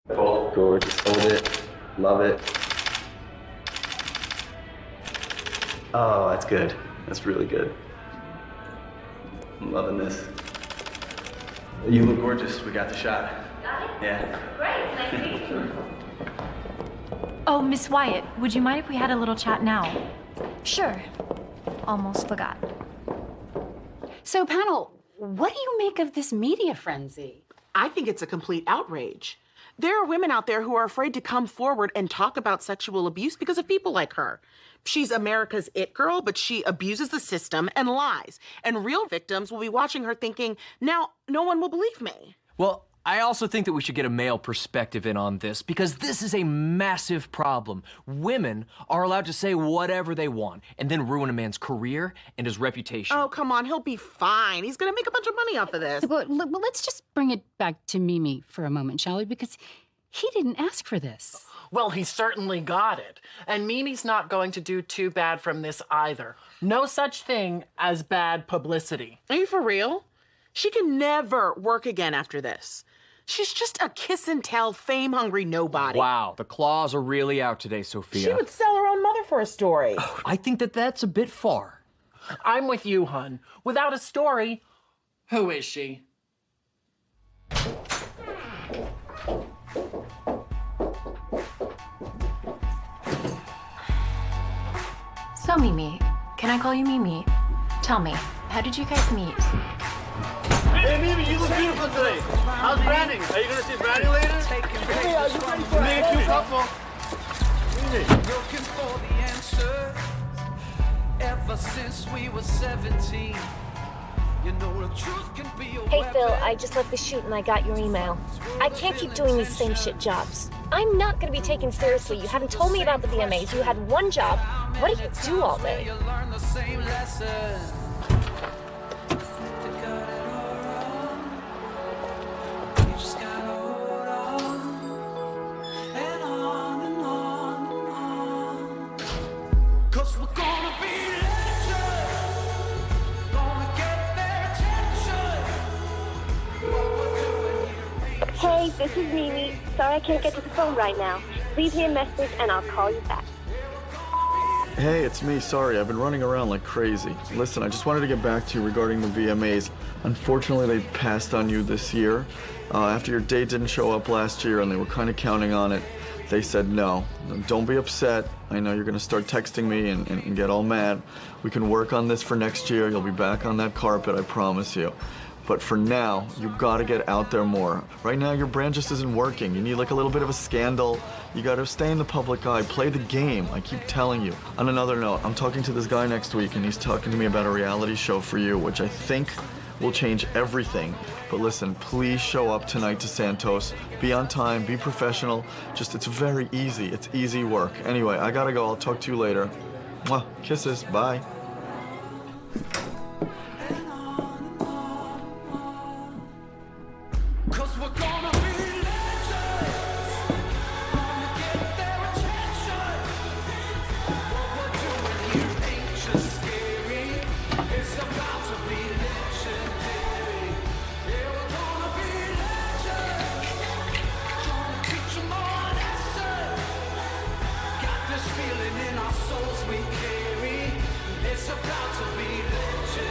Oh, gorgeous. Hold it. Love it. Oh, that's good. That's really good. I'm loving this. You look gorgeous. We got the shot. Got it? Yeah. Great. Nice to meet you. Oh, Miss Wyatt, would you mind if we had a little chat now? Sure. Almost forgot. So, panel, what do you make of this media frenzy? I think it's a complete outrage. There are women out there who are afraid to come forward and talk about sexual abuse because of people like her. She's America's it girl, but she abuses the system and lies. And real victims will be watching her thinking, now no one will believe me. Well, I also think that we should get a male perspective in on this because this is a massive problem. Women are allowed to say whatever they want and then ruin a man's career and his reputation. Oh, come on, he'll be fine. He's gonna make a bunch of money off of this. But let's just bring it back to Mimi for a moment, shall we? Because he didn't ask for this. Well, he certainly got it. And Mimi's not going to do too bad from this either. No such thing as bad publicity. Are you for real? She can never work again after this. She's just a kiss and tell, fame-hungry nobody. Wow, the claws are really out today, Sophia. She would sell her own mother for a story. I think that that's a bit far. I'm with you, hun. Without a story, who is she? So, Mimi, can I call you Mimi? Tell me, how did you guys meet? Hey, Mimi, you look beautiful today. How's Branding? Are you gonna see Branding later? Hey, are you ready for a cute couple? Looking for the answers ever since we were 17. You know the truth can be a Hey, Phil, I just left the shoot and I got your email. I can't keep doing these same shit jobs. I'm not gonna be taken seriously. You haven't told me about the VMAs. You had one job. What do you do all day? You learn the same lesson. Hey, this is Mimi. Sorry I can't get to the phone right now. Leave me a message and I'll call you back. Hey, it's me. Sorry, I've been running around like crazy. Listen, I just wanted to get back to you regarding the VMAs. Unfortunately, they passed on you this year. After your date didn't show up last year and they were kind of counting on it, they said no. Don't be upset. I know you're going to start texting me and get all mad. We can work on this for next year. You'll be back on that carpet, I promise you. But for now, you've got to get out there more. Right now, your brand just isn't working. You need like a little bit of a scandal. You got to stay in the public eye, play the game. I keep telling you. On another note, I'm talking to this guy next week, and he's talking to me about a reality show for you, which I think will change everything. But listen, please show up tonight to Santos. Be on time, be professional. It's very easy. It's easy work. Anyway, I gotta go. I'll talk to you later. Mwah. Kisses. Bye. Feeling in our souls we carry, it's about to be legend.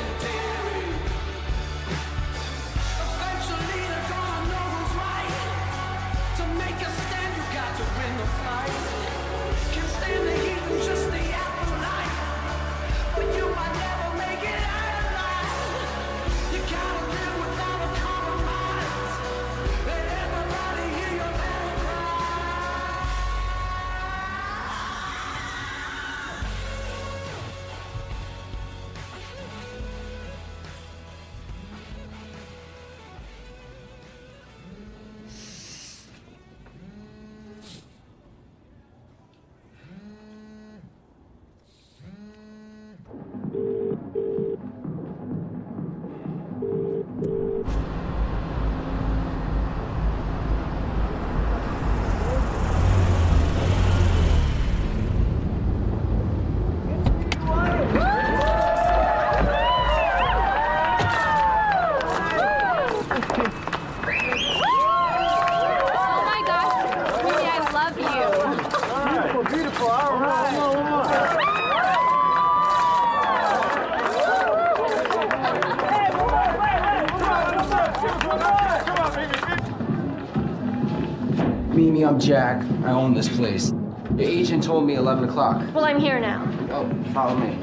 I'm Jack. I own this place. The agent told me 11 o'clock. Well, I'm here now. Oh, follow me.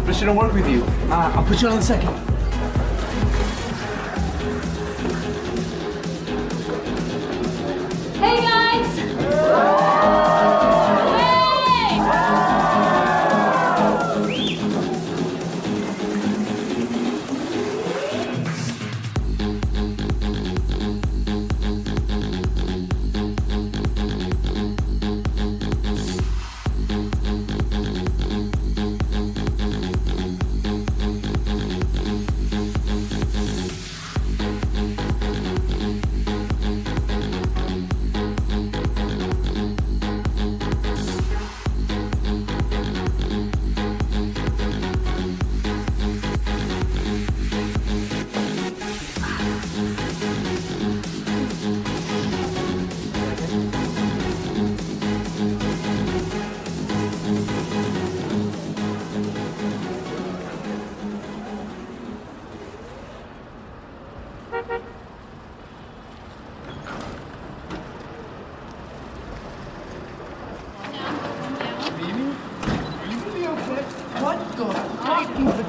But she don't work with you. I'll put you on in a second. Hey, guys!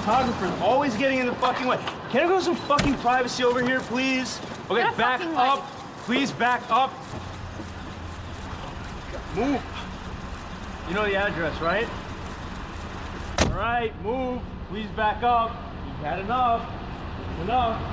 Photographer's always getting in the fucking way. Can I go some fucking privacy over here, please? Okay, back up. Please back up. Move. You know the address, right? All right, move. Please back up. You've had enough. Enough.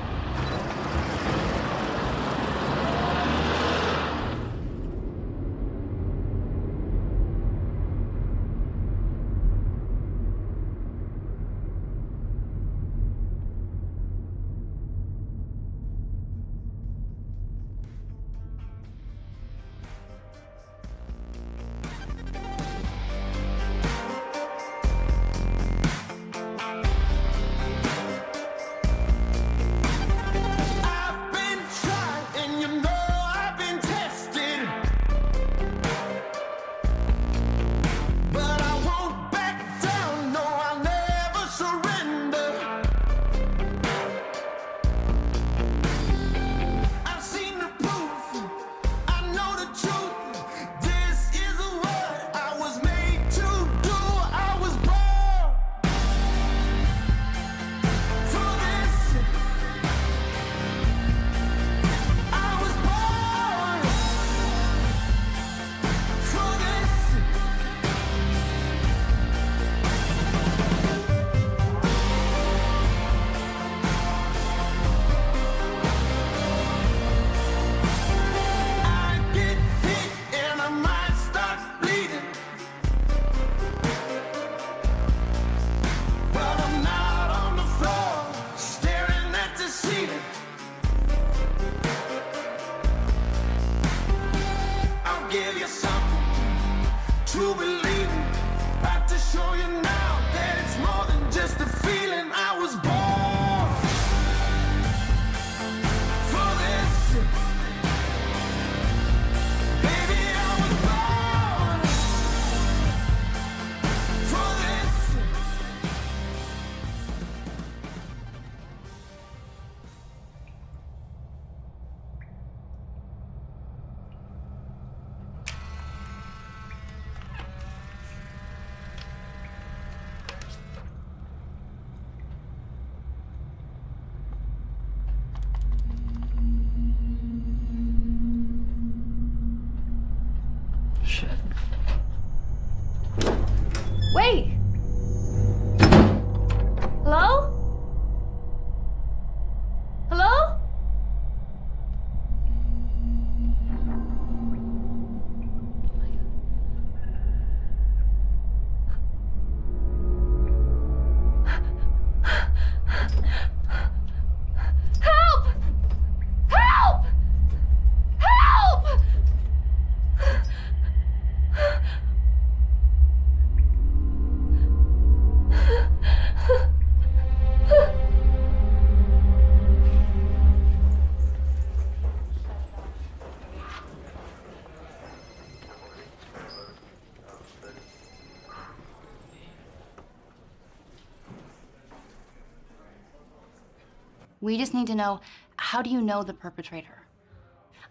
We just need to know, how do you know the perpetrator?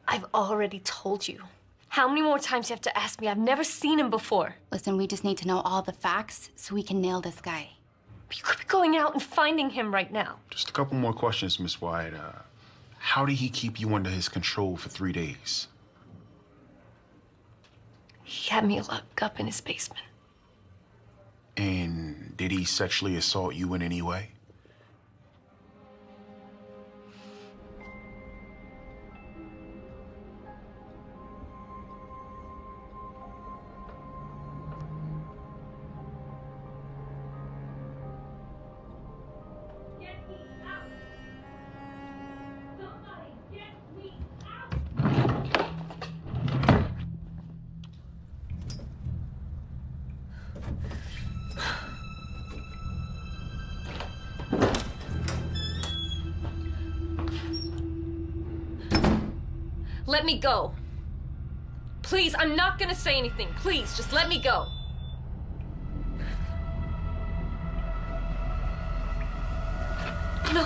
I've already told you. How many more times do you have to ask me? I've never seen him before. Listen, we just need to know all the facts so we can nail this guy. You could be going out and finding him right now. Just a couple more questions, Miss White. How did he keep you under his control for 3 days? He had me locked up in his basement. And did he sexually assault you in any way? Let me go. Please, I'm not gonna say anything. Please, just let me go. No.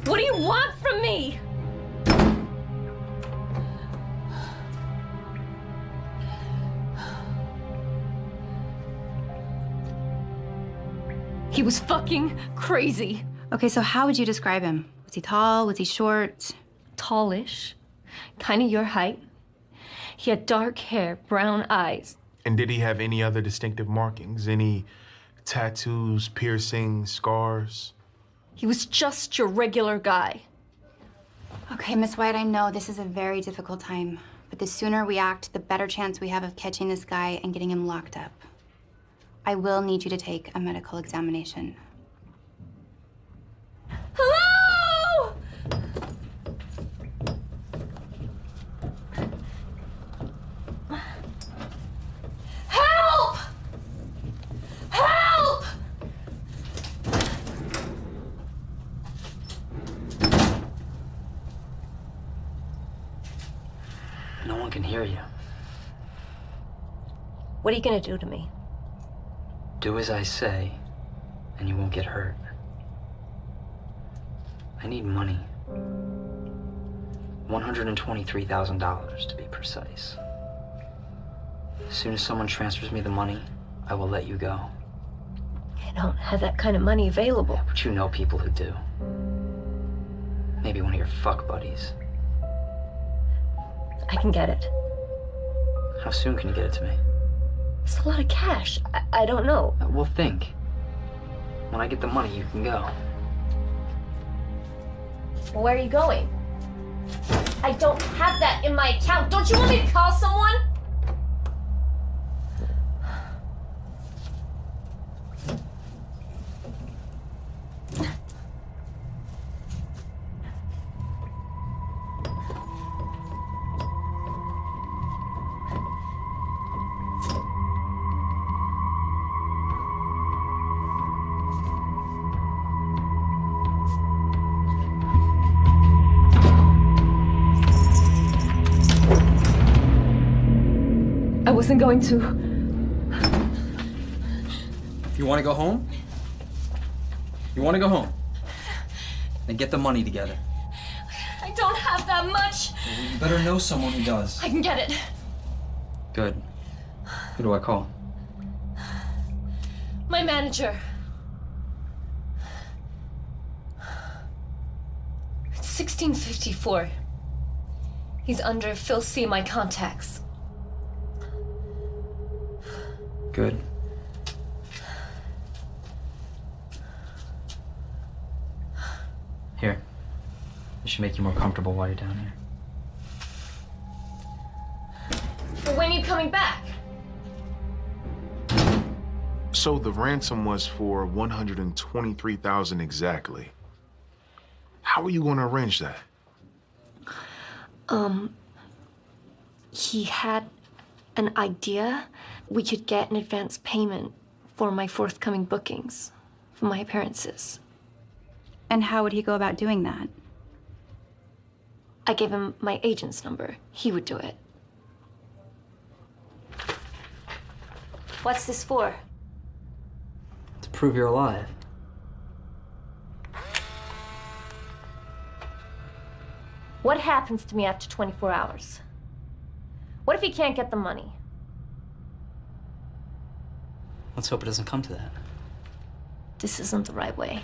What do you want from me? He was fucking crazy. Okay, so how would you describe him? Was he tall? Was he short? Tallish. Kind of your height. He had dark hair, brown eyes. And did he have any other distinctive markings? Any tattoos, piercings, scars? He was just your regular guy. Okay, Miss White, I know this is a very difficult time, but the sooner we act, the better chance we have of catching this guy and getting him locked up. I will need you to take a medical examination. Hello! Help! Help! No one can hear you. What are you gonna do to me? Do as I say, and you won't get hurt. I need money. $123,000 to be precise. As soon as someone transfers me the money, I will let you go. I don't have that kind of money available. Yeah, but you know people who do. Maybe one of your fuck buddies. I can get it. How soon can you get it to me? It's a lot of cash. I don't know. Well, think. When I get the money, you can go. Well, where are you going? I don't have that in my account. Don't you want me to call someone? I wasn't going to. You want to go home? You want to go home? Then get the money together. I don't have that much. Well, you better know someone who does. I can get it. Good. Who do I call? My manager. It's 1654. He's under Phil C. My contacts. Good. Here. This should make you more comfortable while you're down here. But when are you coming back? So the ransom was for $123,000 exactly. How are you going to arrange that? He had an idea. We could get an advance payment for my forthcoming bookings, for my appearances. And how would he go about doing that? I gave him my agent's number. He would do it. What's this for? To prove you're alive. What happens to me after 24 hours? What if he can't get the money? Let's hope it doesn't come to that. This isn't the right way.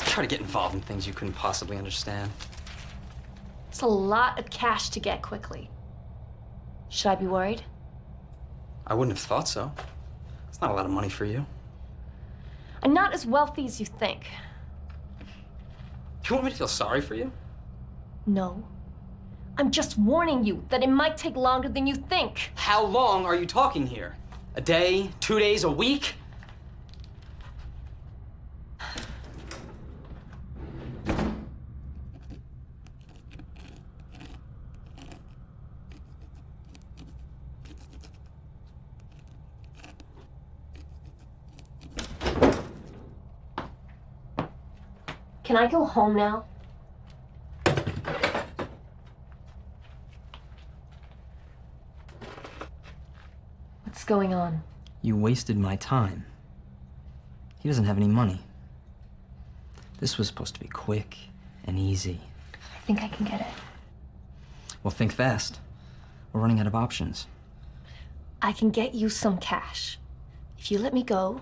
Try to get involved in things you couldn't possibly understand. It's a lot of cash to get quickly. Should I be worried? I wouldn't have thought so. It's not a lot of money for you. I'm not as wealthy as you think. You want me to feel sorry for you? No. I'm just warning you that it might take longer than you think. How long are you talking here? A day? 2 days? A week? Can I go home now? What's going on? You wasted my time. He doesn't have any money. This was supposed to be quick and easy. I think I can get it. Well, think fast. We're running out of options. I can get you some cash. If you let me go,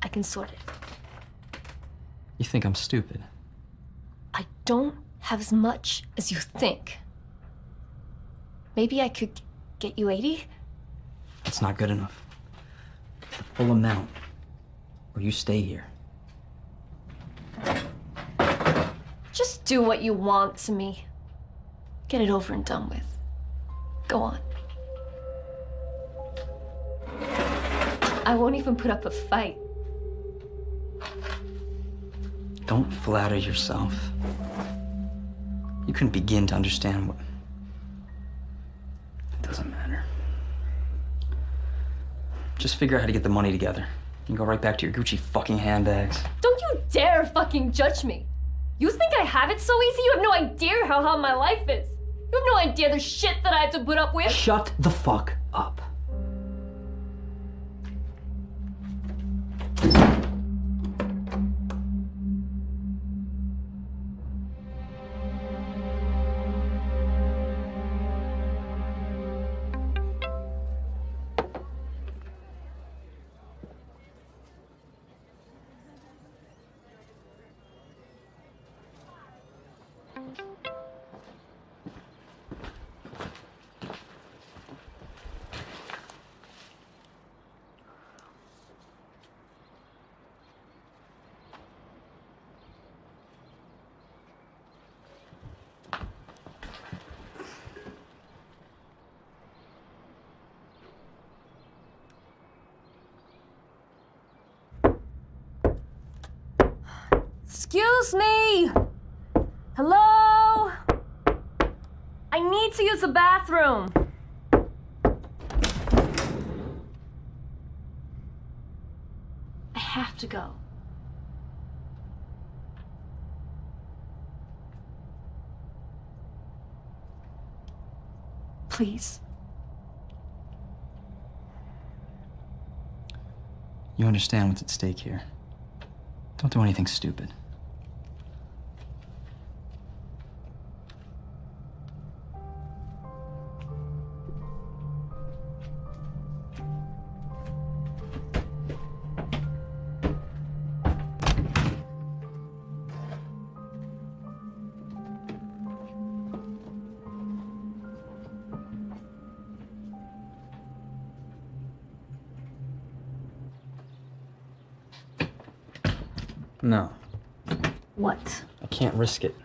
I can sort it. You think I'm stupid? I don't have as much as you think. Maybe I could get you 80? It's not good enough. The full amount, or you stay here. Just do what you want to me. Get it over and done with. Go on. I won't even put up a fight. Don't flatter yourself. You couldn't begin to understand what... It doesn't matter. Just figure out how to get the money together. You can go right back to your Gucci fucking handbags. Don't you dare fucking judge me. You think I have it so easy? You have no idea how hard my life is. You have no idea the shit that I have to put up with. Shut the fuck up. Excuse me! Hello? I need to use the bathroom. I have to go. Please. You understand what's at stake here. Don't do anything stupid. No. What? I can't risk it.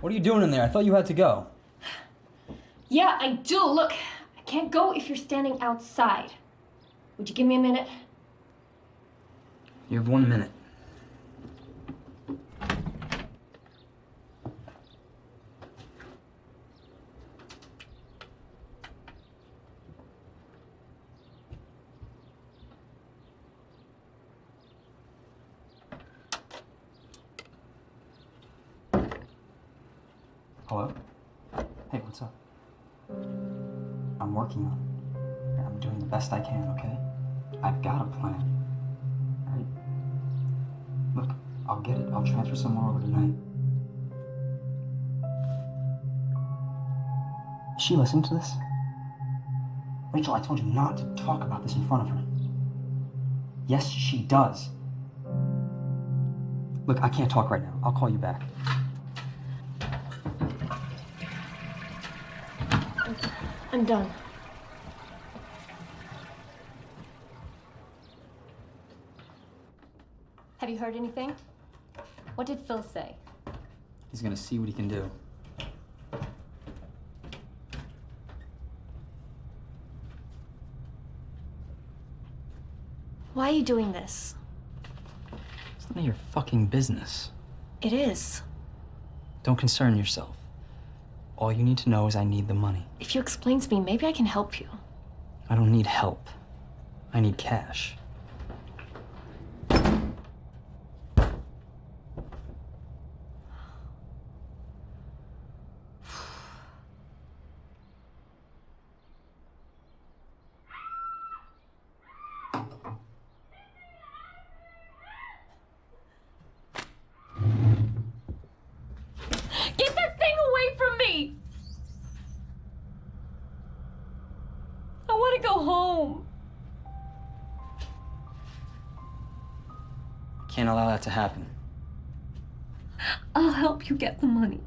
What are you doing in there? I thought you had to go. Yeah, I do. Look, I can't go if you're standing outside. Would you give me a minute? You have 1 minute. Hello? Hey, what's up? I'm working on it. I'm doing the best I can, okay? I've got a plan. Alright? Look, I'll get it. I'll transfer some more over tonight. She listened to this? Rachel, I told you not to talk about this in front of her. Yes, she does. Look, I can't talk right now. I'll call you back. I'm done. Have you heard anything? What did Phil say? He's gonna see what he can do. Why are you doing this? It's none of your fucking business. It is. Don't concern yourself. All you need to know is I need the money. If you explain to me, maybe I can help you. I don't need help. I need cash. Get that thing away from me! I want to go home. Can't allow that to happen. I'll help you get the money.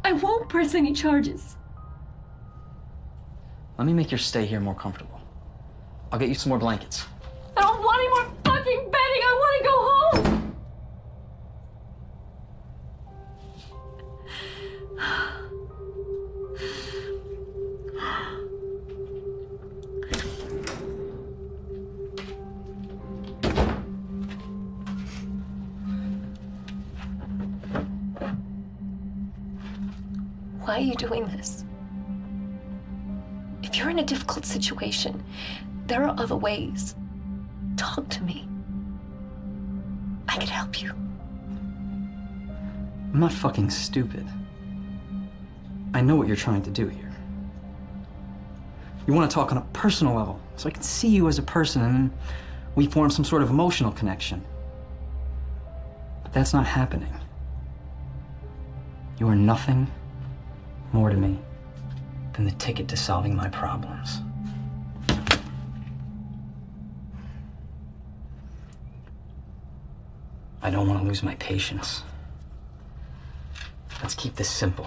I won't press any charges. Let me make your stay here more comfortable. I'll get you some more blankets. I don't want any more fucking bedding. I want to go home. Why are you doing this? If you're in a difficult situation, there are other ways. Talk to me. I can help you. I'm not fucking stupid. I know what you're trying to do here. You want to talk on a personal level, so I can see you as a person and then we form some sort of emotional connection. But that's not happening. You are nothing more to me than the ticket to solving my problems. I don't want to lose my patience. Let's keep this simple.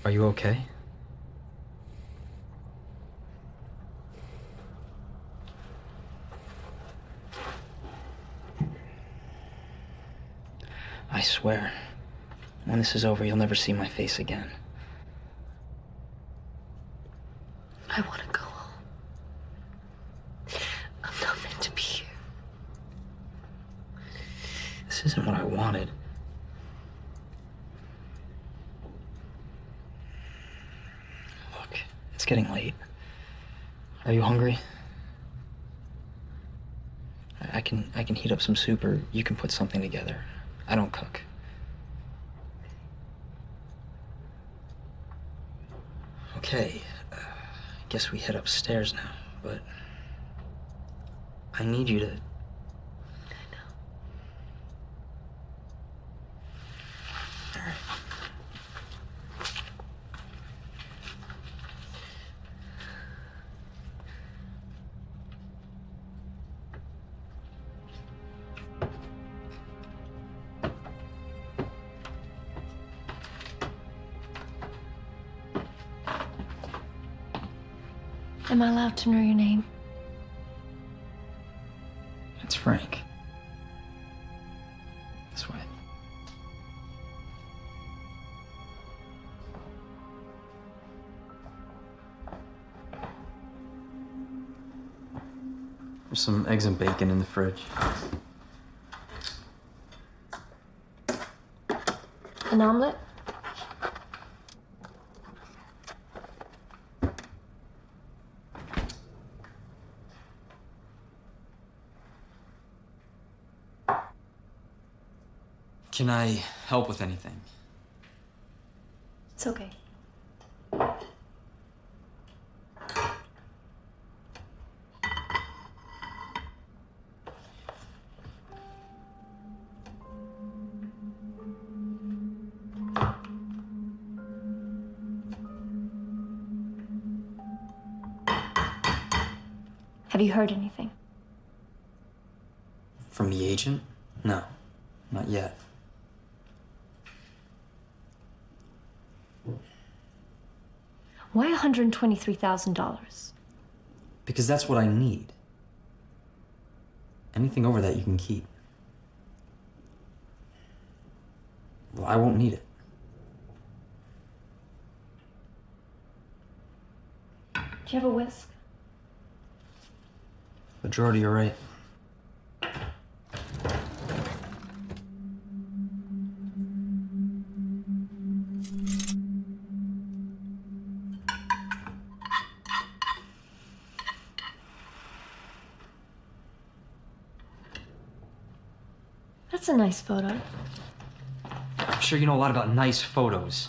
Are you okay? I swear, when this is over, you'll never see my face again. I want to go home. I'm not meant to be here. This isn't what I wanted. Look, it's getting late. Are you hungry? I can heat up some soup, or you can put something together. I don't cook. Okay, guess we head upstairs now, but I need you to... All right. Am I allowed to know your name? It's Frank. This way. There's some eggs and bacon in the fridge. An omelet? Can I help with anything? It's okay. Have you heard anything? From the agent? No, not yet. Why $123,000? Because that's what I need. Anything over that you can keep. Well, I won't need it. Do you have a whisk? Majority, you're right. That's a nice photo. I'm sure you know a lot about nice photos.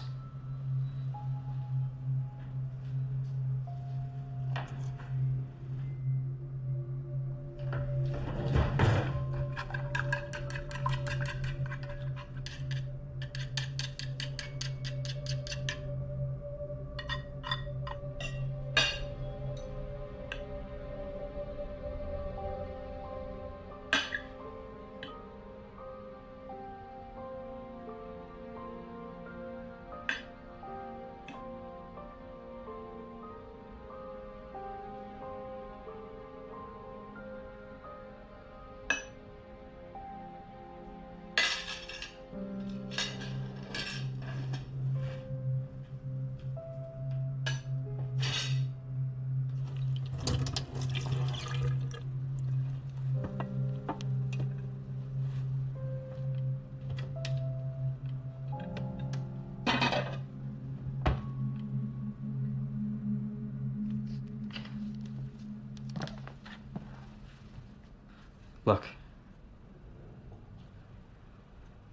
Look,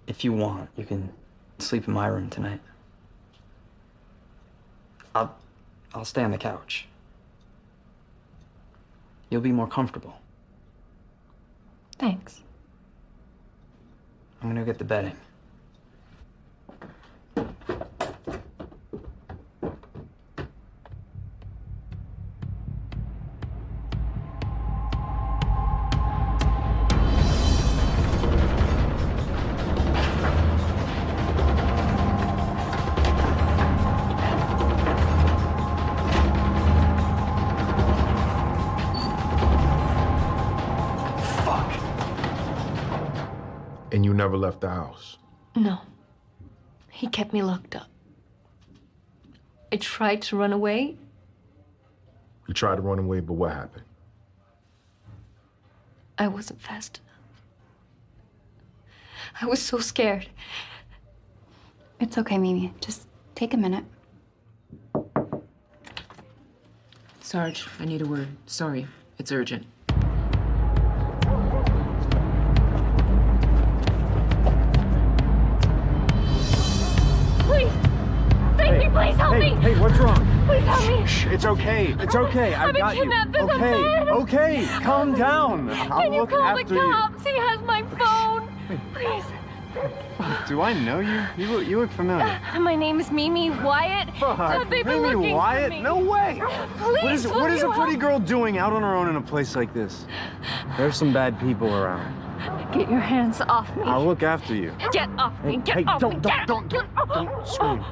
if you want, you can sleep in my room tonight. I'll stay on the couch. You'll be more comfortable. Thanks. I'm gonna go get the bedding. And you never left the house? No. He kept me locked up. I tried to run away. You tried to run away, but what happened? I wasn't fast enough. I was so scared. It's okay, Mimi. Just take a minute. Sarge, I need a word. Sorry, it's urgent. Please! Save me, please help me! Hey, what's wrong? Please help me! Shh, it's okay. It's okay. I've got you. Okay, okay. Calm down. I'll Can you look call the after you. cops? He has my phone. Please. Do I know you? You look familiar. My name is Mimi Wyatt. They've been Mimi looking Wyatt? for me. No way. Please, What is will a you pretty help? girl doing out on her own in a place like this? There's some bad people around. Get your hands off me. I'll look after you. Get off me. Hey, Get hey, off me. don't scream. Don't scream.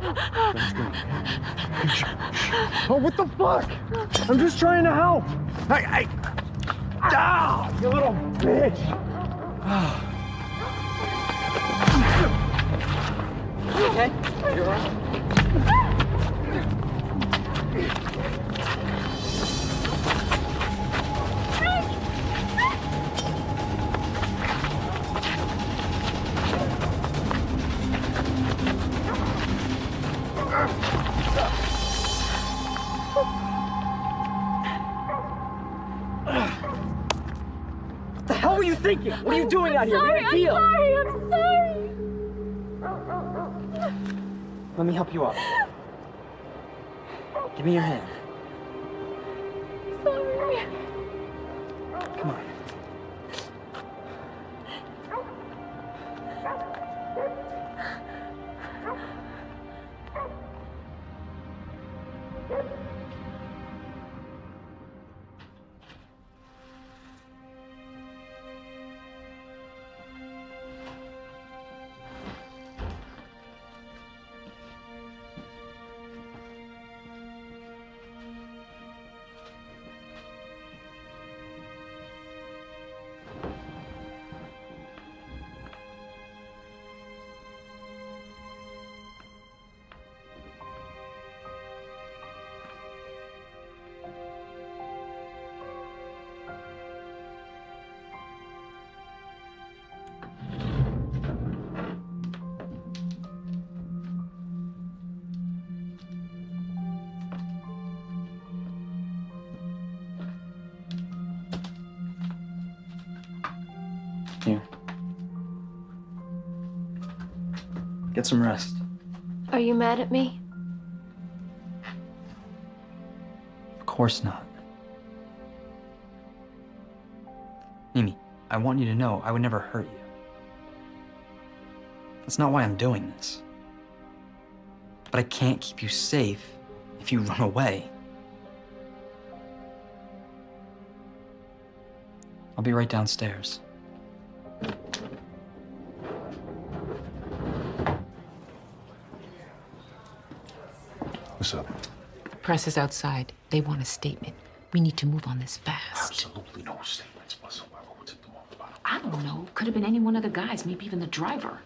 Oh, what the fuck? I'm just trying to help. Hey. Ah, you little bitch. You okay? You're all right? What the hell were you thinking? What are you doing out here? Sorry, What a deal? I'm sorry. Let me help you up. Give me your hand. Sorry. Come on. Here. Get some rest. Are you mad at me? Of course not. Mimi, I want you to know I would never hurt you. That's not why I'm doing this. But I can't keep you safe if you run away. I'll be right downstairs. What's up? Press is outside. They want a statement. We need to move on this fast. Absolutely no statements whatsoever. What's it doing about it? I don't know. Could have been any one of the guys, maybe even the driver.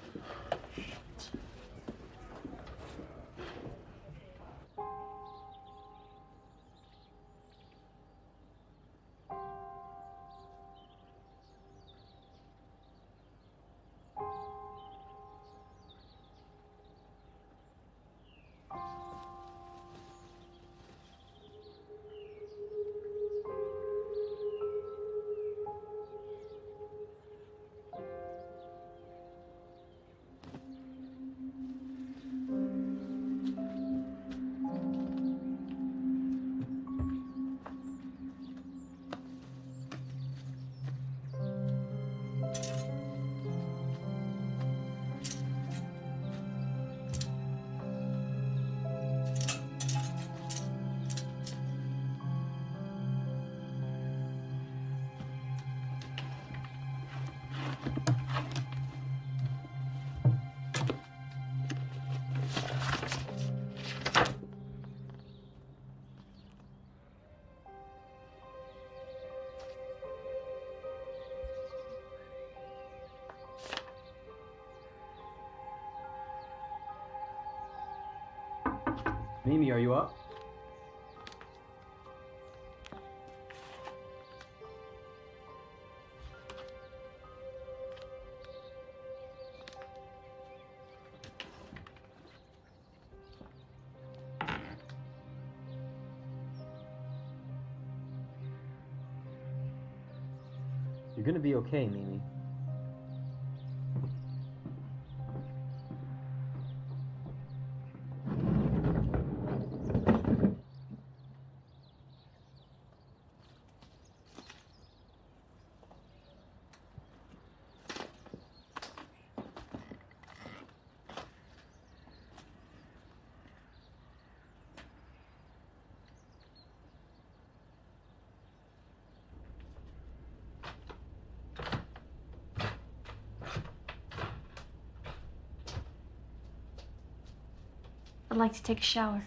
Mimi, are you up? You're gonna be okay, Mimi. I'd like to take a shower.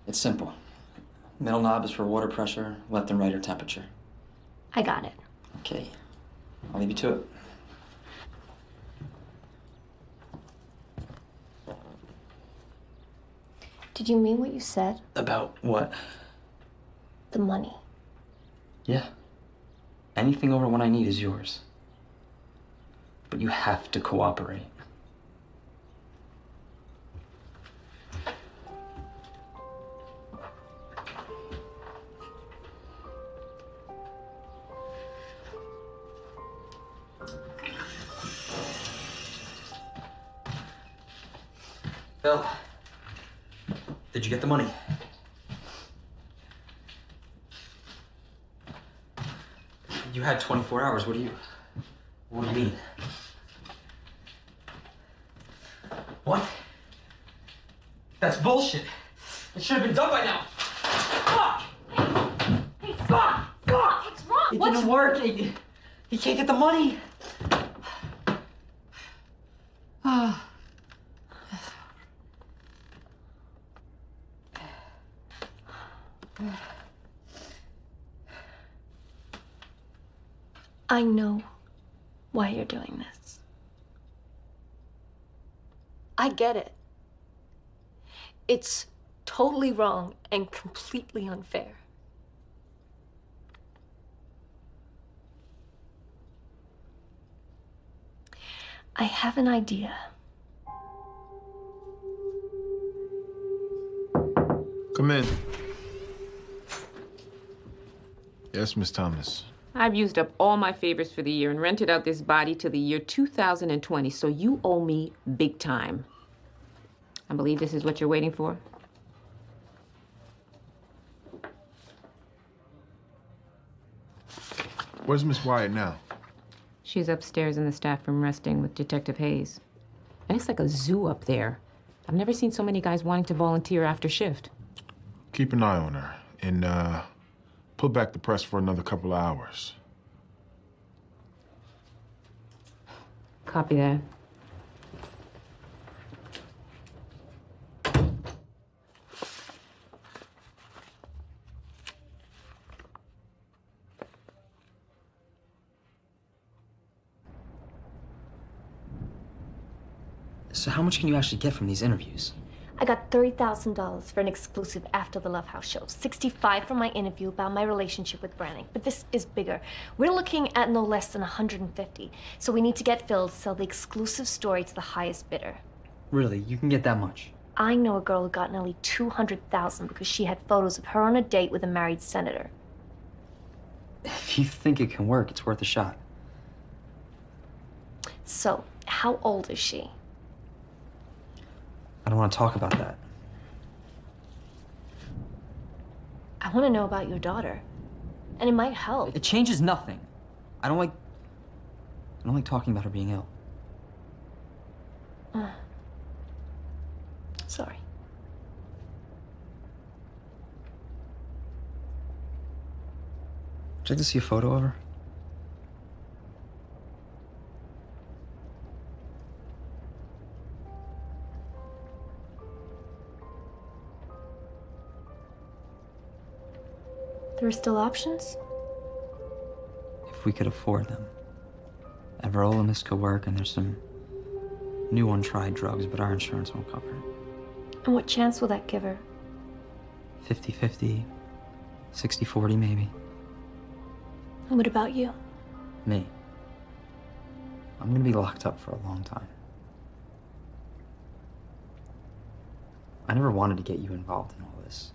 It's simple. Middle knob is for water pressure, left and right are temperature. I got it. Okay, I'll leave you to it. Did you mean what you said? About what? The money. Yeah. Anything over what I need is yours. But you have to cooperate. Bill, did you get the money? You had 24 hours. What do you mean? What? That's bullshit. It should have been done by now. Fuck! Hey, fuck! Fuck! What's wrong? It didn't work. He can't get the money. I know why you're doing this. I get it. It's totally wrong and completely unfair. I have an idea. Come in. Yes, Miss Thomas. I've used up all my favors for the year and rented out this body till the year 2020, so you owe me big time. I believe this is what you're waiting for. Where's Miss Wyatt now? She's upstairs in the staff room resting with Detective Hayes. And it's like a zoo up there. I've never seen so many guys wanting to volunteer after shift. Keep an eye on her and put back the press for another couple of hours. Copy that. So how much can you actually get from these interviews? I got $30,000 for an exclusive after the Love House show, 65 from my interview about my relationship with Brannick. But this is bigger. We're looking at no less than 150. So we need to get Phil to sell the exclusive story to the highest bidder. Really? You can get that much? I know a girl who got nearly 200,000 because she had photos of her on a date with a married senator. If you think it can work, it's worth a shot. So, how old is she? I don't want to talk about that. I want to know about your daughter. And it might help. It changes nothing. I don't like talking about her being ill. Sorry. Would you like to see a photo of her? There are still options? If we could afford them. Everolimus could work, and there's some new untried drugs, but our insurance won't cover it. And what chance will that give her? 50-50, 60-40 maybe. And what about you? Me. I'm gonna be locked up for a long time. I never wanted to get you involved in all this.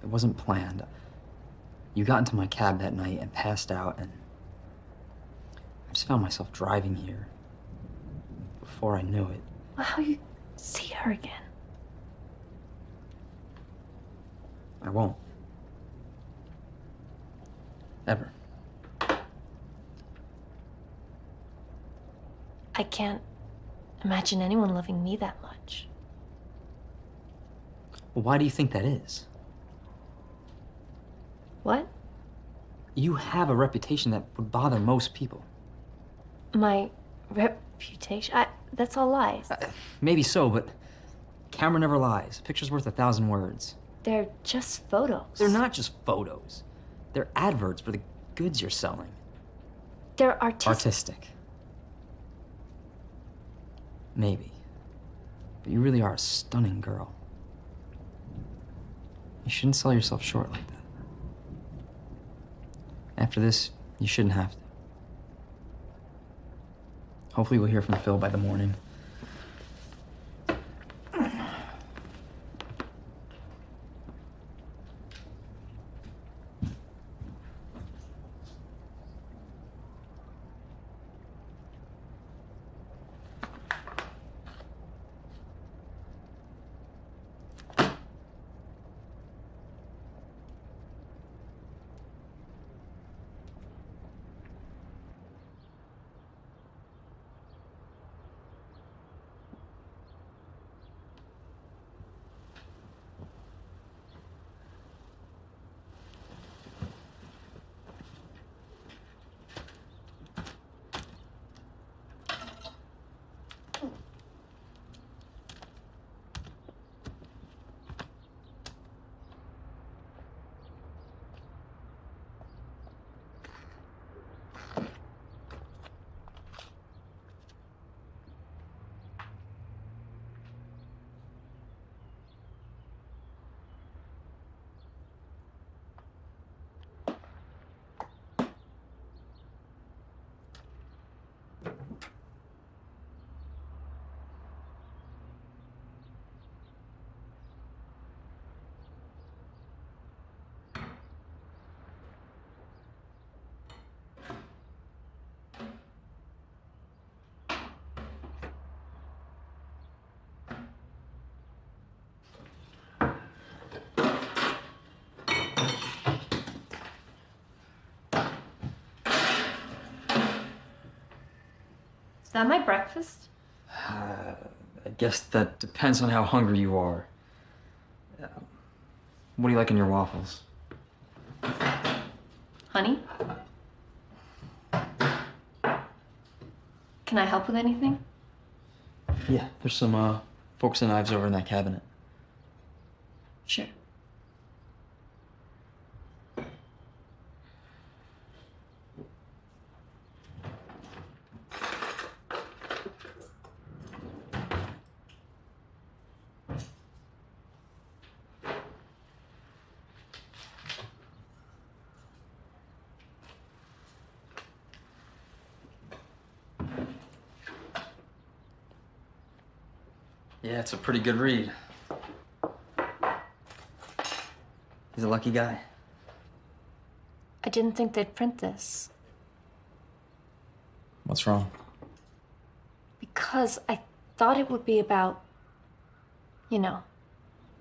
It wasn't planned. You got into my cab that night and passed out, and I just found myself driving here. Before I knew it. Well, how you see her again? I won't. Ever. I can't imagine anyone loving me that much. Well, why do you think that is? What? You have a reputation that would bother most people. My reputation? reputation. That's all lies. Maybe so, but camera never lies. A picture's worth 1,000 words. They're just photos. They're not just photos. They're adverts for the goods you're selling. They're Artistic. Maybe. But you really are a stunning girl. You shouldn't sell yourself short like that. After this, you shouldn't have to. Hopefully we'll hear from Phil by the morning. Is that my breakfast? I guess that depends on how hungry you are. What do you like in your waffles? Honey? Can I help with anything? Yeah, there's some forks and knives over in that cabinet. Sure. Yeah, it's a pretty good read. He's a lucky guy. I didn't think they'd print this. What's wrong? Because I thought it would be about, you know.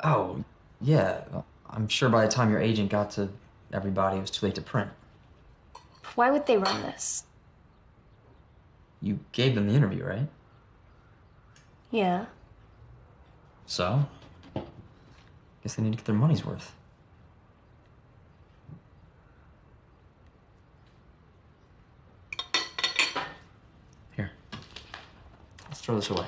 Oh, yeah. I'm sure by the time your agent got to everybody, it was too late to print. Why would they run this? You gave them the interview, right? Yeah. So? Guess they need to get their money's worth. Here. Let's throw this away.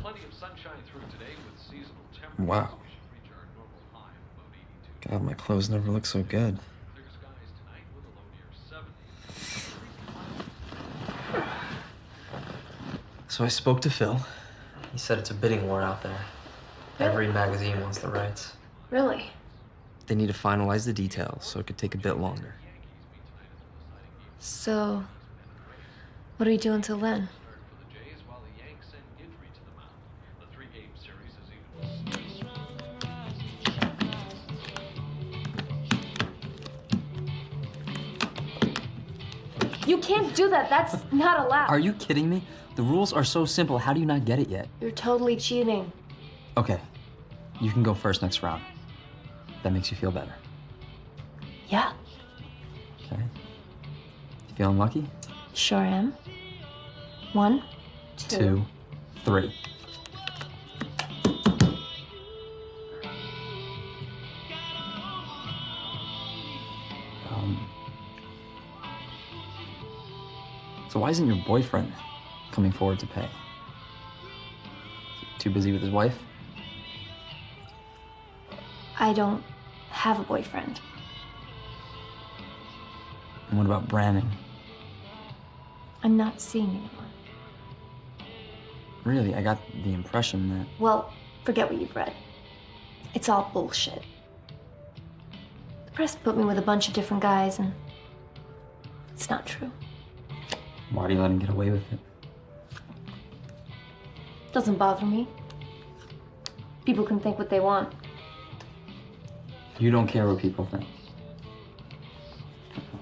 Plenty of sunshine through today with seasonal temperatures. Wow. We should reach our normal high of about 82. God, my clothes never look so good. Clear skies tonight with a low near 70. So I spoke to Phil. He said it's a bidding war out there. Every magazine wants the rights. Really? They need to finalize the details, so it could take a bit longer. So, what do we do until then? You can't do that. That's not allowed. Are you kidding me? The rules are so simple. How do you not get it yet? You're totally cheating. Okay, you can go first next round. That makes you feel better. Yeah, Okay. You feeling lucky? sure am. 1, 2. 2, 3. So why isn't your boyfriend coming forward to pay? Too busy with his wife? I don't have a boyfriend. And what about Branning? I'm not seeing anyone. Really, I got the impression that... Well, forget what you've read. It's all bullshit. The press put me with a bunch of different guys, and it's not true. Why do you let him get away with it? Doesn't bother me. People can think what they want. You don't care what people think.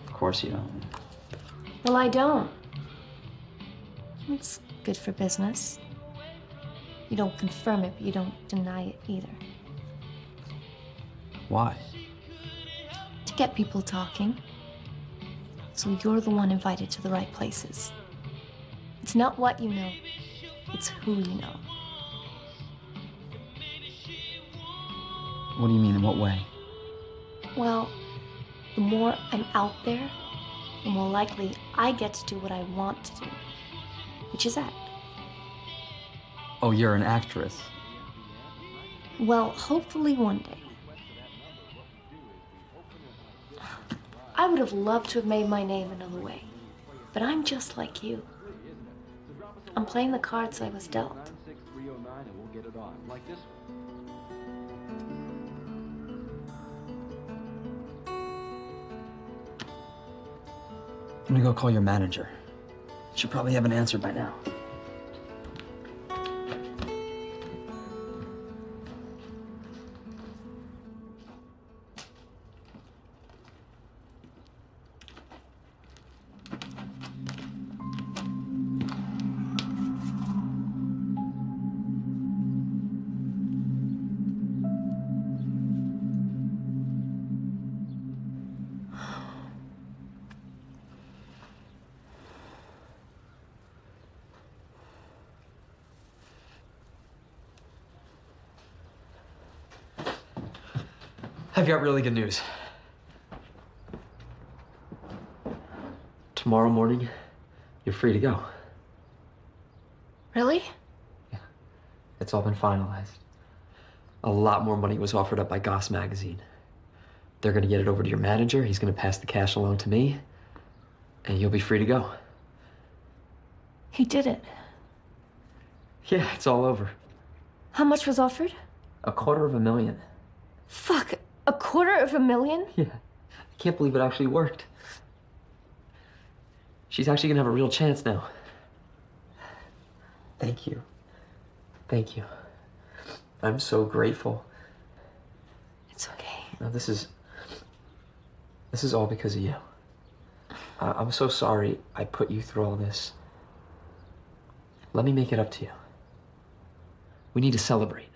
Of course you don't. Well, I don't. It's good for business. You don't confirm it, but you don't deny it either. Why? To get people talking. So you're the one invited to the right places. It's not what you know, it's who you know. What do you mean, in what way? Well, the more I'm out there, the more likely I get to do what I want to do, which is act. Oh, you're an actress. Well, hopefully one day. I would have loved to have made my name another way, but I'm just like you. I'm playing the cards I was dealt. I'm gonna go call your manager. Should probably have an answer by now. I've got really good news. Tomorrow morning, you're free to go. Really? It's all been finalized. A lot more money was offered up by Goss magazine. They're gonna get it over to your manager, he's gonna pass the cash along to me, and you'll be free to go. He did it. Yeah, it's all over. How much was offered? $250,000. Fuck, $250,000? Yeah, I can't believe it actually worked. She's actually gonna have a real chance now. Thank you. Thank you. I'm so grateful. It's okay. No, this is all because of you. I'm so sorry I put you through all this. Let me make it up to you. We need to celebrate.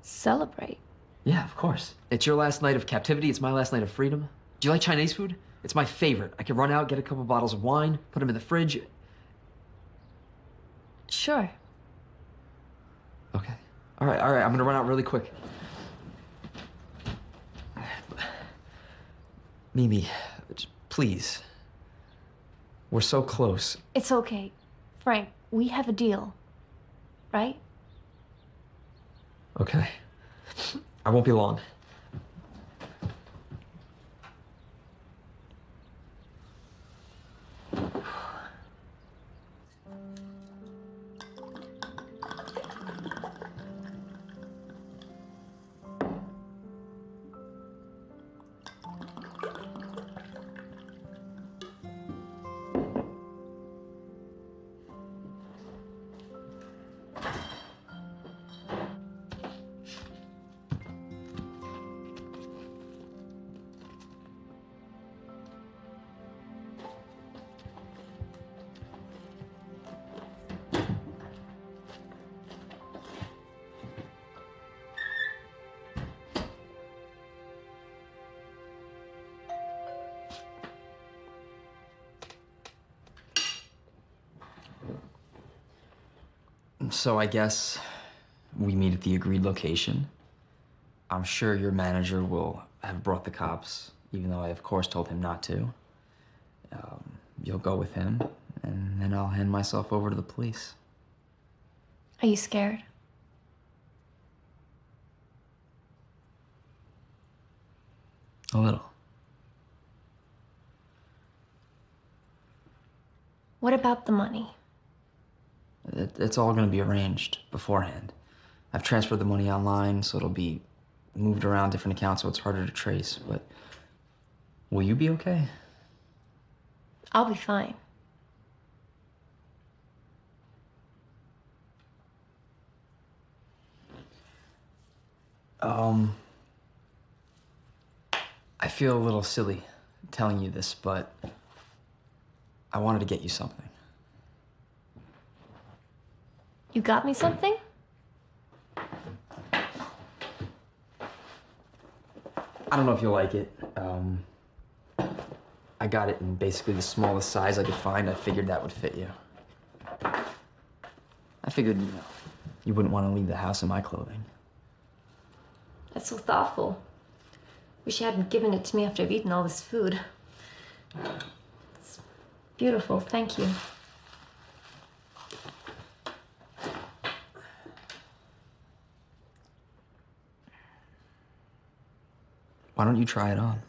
Celebrate? Yeah, of course. It's your last night of captivity. It's my last night of freedom. Do you like Chinese food? It's my favorite. I can run out, get a couple bottles of wine, put them in the fridge. Sure. Okay. All right. I'm gonna run out really quick. Mimi, please. We're so close. It's okay. Frank, we have a deal, right? Okay. I won't be long. So I guess we meet at the agreed location. I'm sure your manager will have brought the cops, even though I, of course, told him not to. You'll go with him, and then I'll hand myself over to the police. Are you scared? A little. What about the money? It's all gonna be arranged beforehand. I've transferred the money online, so it'll be moved around different accounts, so it's harder to trace, but will you be okay? I'll be fine. I feel a little silly telling you this, but I wanted to get you something. You got me something? I don't know if you'll like it. I got it in basically the smallest size I could find. I figured that would fit you. I figured, you wouldn't want to leave the house in my clothing. That's so thoughtful. Wish you hadn't given it to me after I've eaten all this food. It's beautiful, thank you. Why don't you try it on?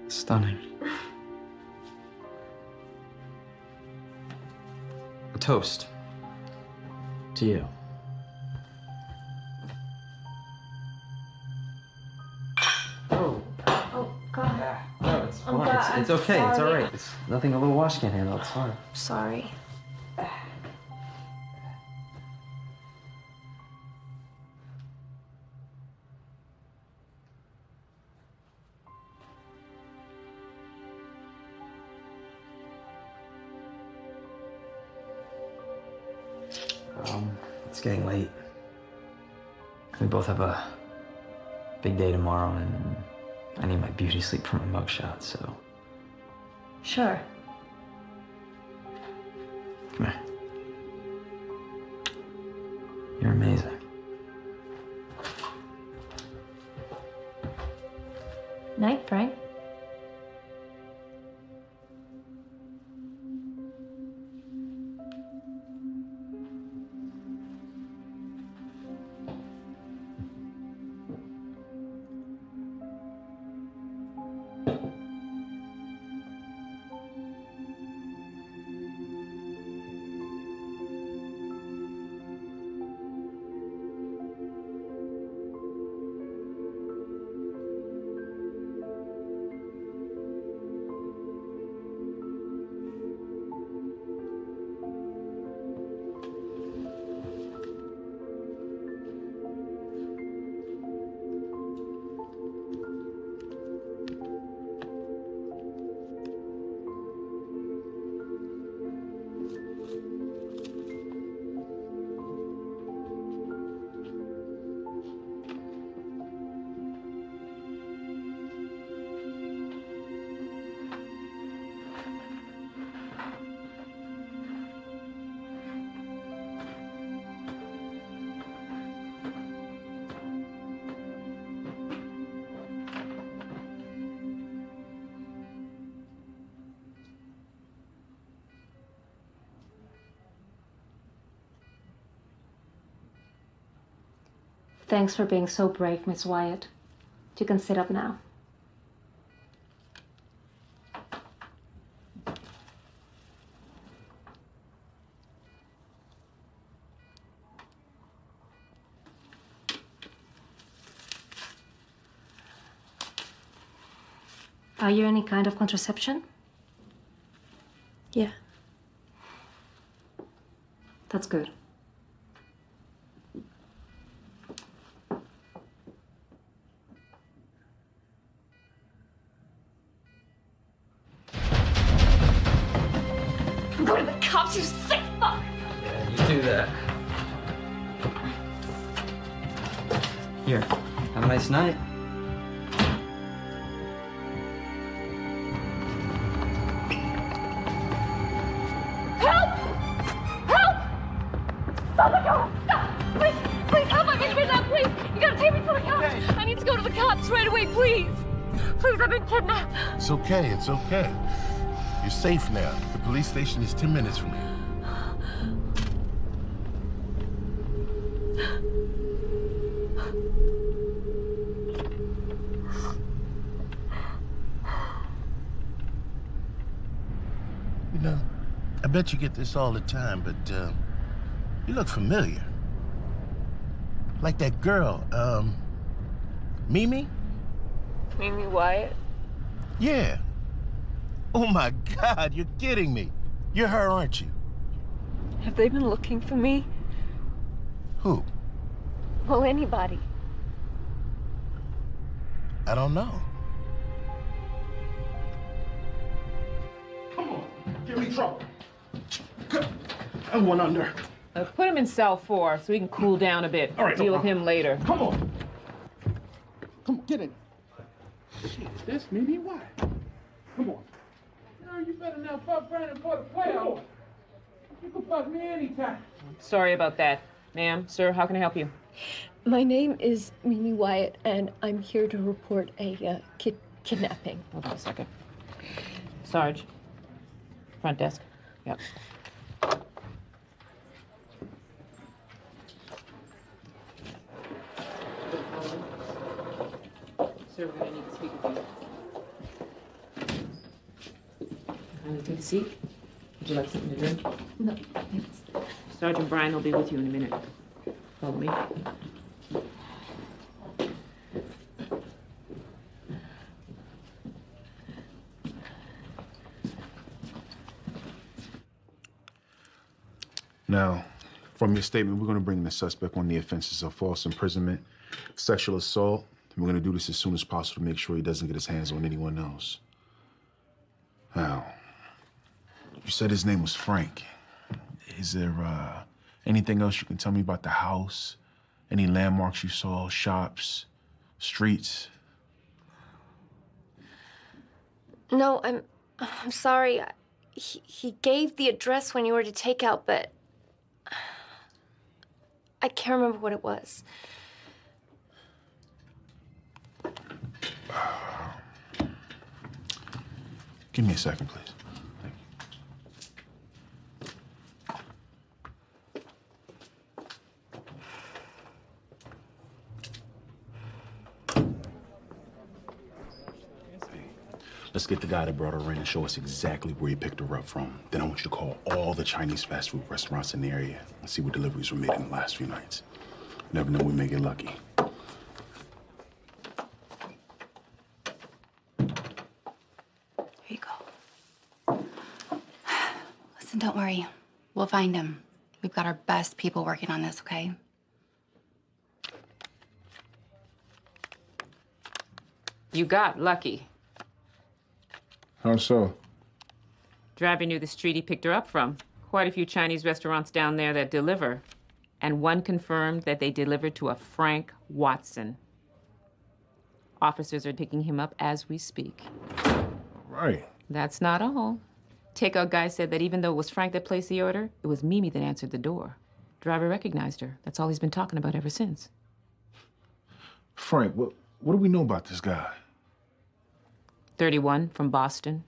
Stunning. A toast to you. Oh, God. No, it's I'm fine. glad- It's I'm okay. It's all sorry. right. It's nothing a little wash can't handle. It's fine. Sorry. It's getting late. We both have a big day tomorrow, and I need my beauty sleep for my mugshot, so. Sure. Come here. You're amazing. Night, Frank. Thanks for being so brave, Miss Wyatt. You can sit up now. Are you any kind of contraception? Yeah. That's good. Go to the cops, you sick fuck! Yeah, you do that. Here, have a nice night. Help! Help! Stop the car! Stop! Please, please help! I'm injured now, please! You gotta take me to the cops! I need to go to the cops right away, please! Please, I've been kidnapped! It's okay, it's okay. You're safe now. The police station is 10 minutes from here. You know, I bet you get this all the time, but you look familiar. Like that girl, Mimi? Mimi Wyatt? Yeah. Oh my God, you're kidding me. You're her, aren't you? Have they been looking for me? Who? Well, anybody. I don't know. Come on, give me trouble. I went under. Put him in cell 4 so he can cool down a bit. All right, Deal no with him later. Come on. Come on, get in. Shit, this Mimi Wyatt. Come on. Girl, you better not fuck Brandon for the playoff. You can fuck me anytime. Sorry about that. Ma'am, sir, how can I help you? My name is Mimi Wyatt, and I'm here to report a kidnapping. Hold on a second. Sarge. Front desk. Yep. Sir, we're gonna need to speak with you. Kindly take a seat. Would you like something to drink? No, thanks. Sergeant Bryan will be with you in a minute. Follow me. Now, from your statement, we're going to bring the suspect on the offenses of false imprisonment, sexual assault. And we're going to do this as soon as possible to make sure he doesn't get his hands on anyone else. Now, you said his name was Frank. Is there anything else you can tell me about the house? Any landmarks you saw, shops, streets? No, I'm sorry. He gave the address when you were to take out, but I can't remember what it was. Give me a second, please. Let's get the guy that brought her in and show us exactly where he picked her up from. Then I want you to call all the Chinese fast food restaurants in the area and see what deliveries were made in the last few nights. You never know, we may get lucky. Here you go. Listen, don't worry. We'll find him. We've got our best people working on this, okay? You got lucky. How so? Driver knew the street he picked her up from. Quite a few Chinese restaurants down there that deliver. And one confirmed that they delivered to a Frank Watson. Officers are picking him up as we speak. Right. That's not all. Takeout guy said that even though it was Frank that placed the order, it was Mimi that answered the door. Driver recognized her. That's all he's been talking about ever since. Frank, what do we know about this guy? 31, from Boston.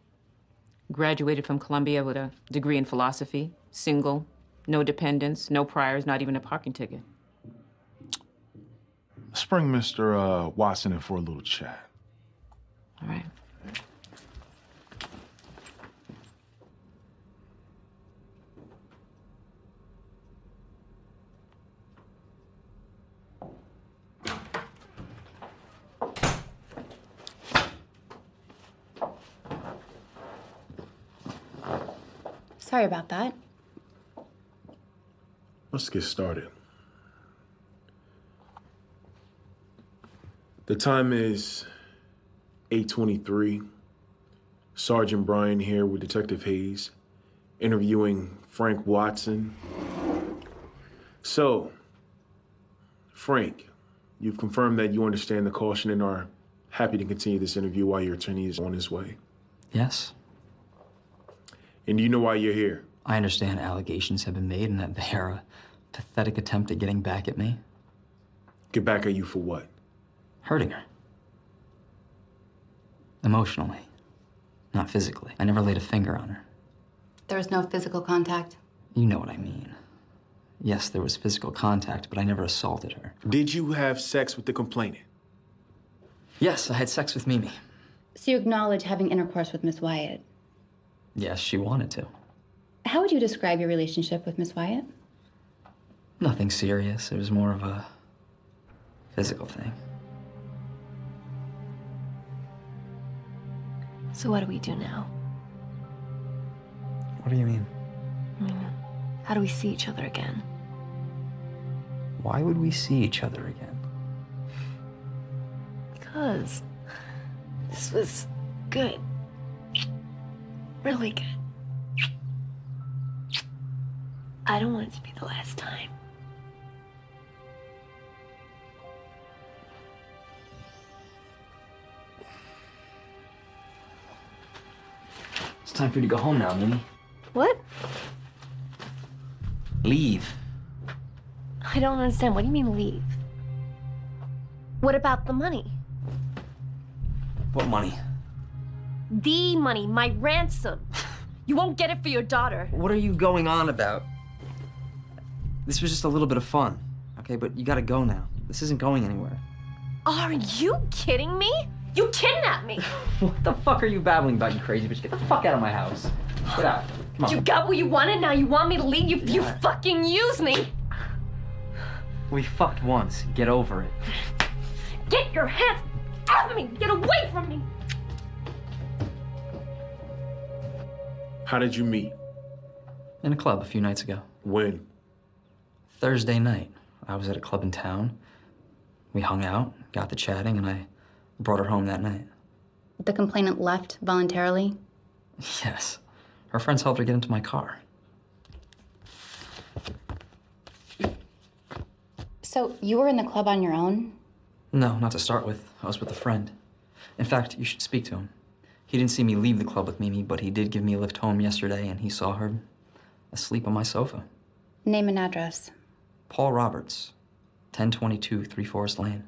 Graduated from Columbia with a degree in philosophy. Single, no dependents, no priors, not even a parking ticket. Let's bring Mr. Watson in for a little chat. All right. Sorry about that. Let's get started. The time is 8:23. Sergeant Brian here with Detective Hayes, interviewing Frank Watson. So, Frank, you've confirmed that you understand the caution and are happy to continue this interview while your attorney is on his way. Yes. And do you know why you're here? I understand allegations have been made and that they are a pathetic attempt at getting back at me. Get back at you for what? Hurting her. Emotionally, not physically. I never laid a finger on her. There was no physical contact. You know what I mean. Yes, there was physical contact, but I never assaulted her. Did you have sex with the complainant? Yes, I had sex with Mimi. So you acknowledge having intercourse with Miss Wyatt? Yes, she wanted to. How would you describe your relationship with Miss Wyatt? Nothing serious. It was more of a physical thing. So what do we do now? What do you mean? How do we see each other again? Why would we see each other again? Because this was good. Really good. I don't want it to be the last time. It's time for you to go home now, Mimi. What? Leave. I don't understand. What do you mean leave? What about the money? What money? The money, my ransom. You won't get it for your daughter. What are you going on about? This was just a little bit of fun, okay? But you gotta go now. This isn't going anywhere. Are you kidding me? You kidnapped me. What the fuck are you babbling about, you crazy bitch? Get the fuck out of my house. Get out. Come on. You got what you wanted, now you want me to leave? You fucking use me. We fucked once. Get over it. Get your hands off me. Get away from me. How did you meet? In a club a few nights ago. When? Thursday night. I was at a club in town. We hung out, got to chatting, and I brought her home that night. The complainant left voluntarily? Yes. Her friends helped her get into my car. So you were in the club on your own? No, not to start with. I was with a friend. In fact, you should speak to him. He didn't see me leave the club with Mimi, but he did give me a lift home yesterday, and he saw her asleep on my sofa. Name and address. Paul Roberts, 1022 Three Forest Lane.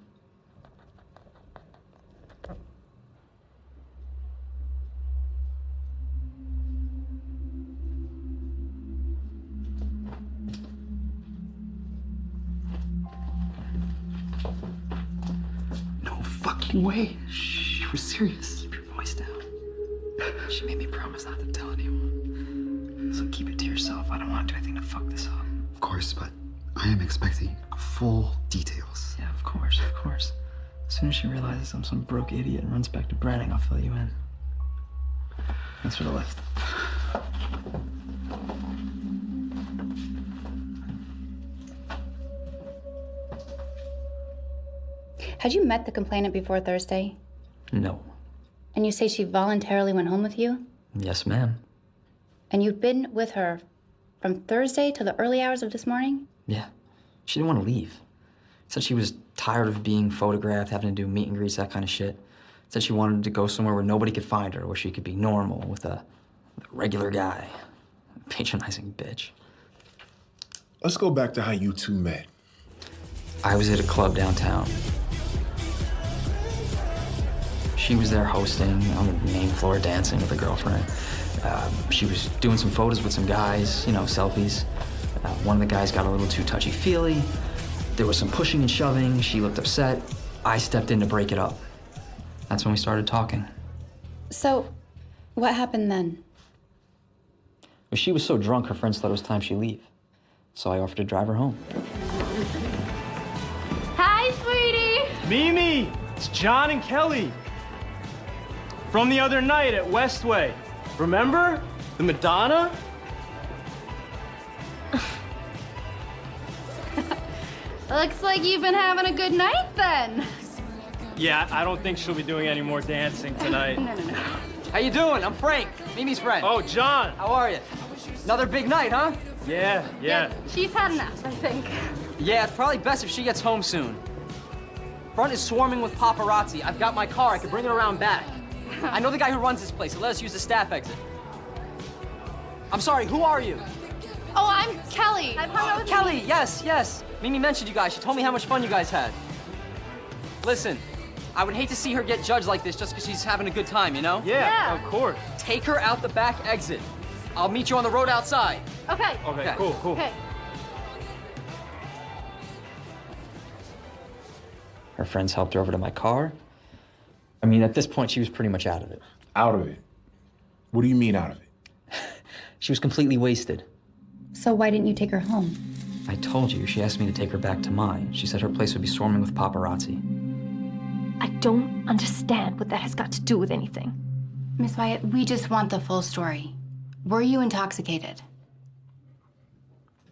No fucking way. She was serious. Keep your voice down. She made me promise not to tell anyone. So keep it to yourself. I don't want to do anything to fuck this up. Of course, but I am expecting full details. Yeah, of course, of course. As soon as she realizes I'm some broke idiot and runs back to Branning, I'll fill you in. Thanks for the lift. Had you met the complainant before Thursday? No. And you say she voluntarily went home with you? Yes, ma'am. And you've been with her from Thursday till the early hours of this morning? Yeah. She didn't want to leave. Said she was tired of being photographed, having to do meet and greets, that kind of shit. Said she wanted to go somewhere where nobody could find her, where she could be normal with a regular guy. Patronizing bitch. Let's go back to how you two met. I was at a club downtown. She was there hosting on the main floor, dancing with a girlfriend. She was doing some photos with some guys, you know, selfies. One of the guys got a little too touchy-feely. There was some pushing and shoving. She looked upset. I stepped in to break it up. That's when we started talking. So, what happened then? She was so drunk, her friends thought it was time she leave. So I offered to drive her home. Hi, sweetie. Mimi, it's John and Kelly. From the other night at Westway. Remember? The Madonna? Looks like you've been having a good night then. Yeah, I don't think she'll be doing any more dancing tonight. No. How you doing? I'm Frank, Mimi's friend. Oh, John. How are you? Another big night, huh? Yeah. She's had enough, I think. Yeah, it's probably best if she gets home soon. Front is swarming with paparazzi. I've got my car. I can bring her around back. I know the guy who runs this place, so let us use the staff exit. I'm sorry, who are you? Oh, I'm Kelly. I've hung out with Kelly, yes. Mimi mentioned you guys. She told me how much fun you guys had. Listen, I would hate to see her get judged like this just because she's having a good time, you know? Yeah, of course. Take her out the back exit. I'll meet you on the road outside. Okay. Okay, cool. Okay. Her friends helped her over to my car. I mean, at this point, she was pretty much out of it. Out of it? What do you mean out of it? She was completely wasted. So why didn't you take her home? I told you, she asked me to take her back to mine. She said her place would be swarming with paparazzi. I don't understand what that has got to do with anything. Miss Wyatt, we just want the full story. Were you intoxicated?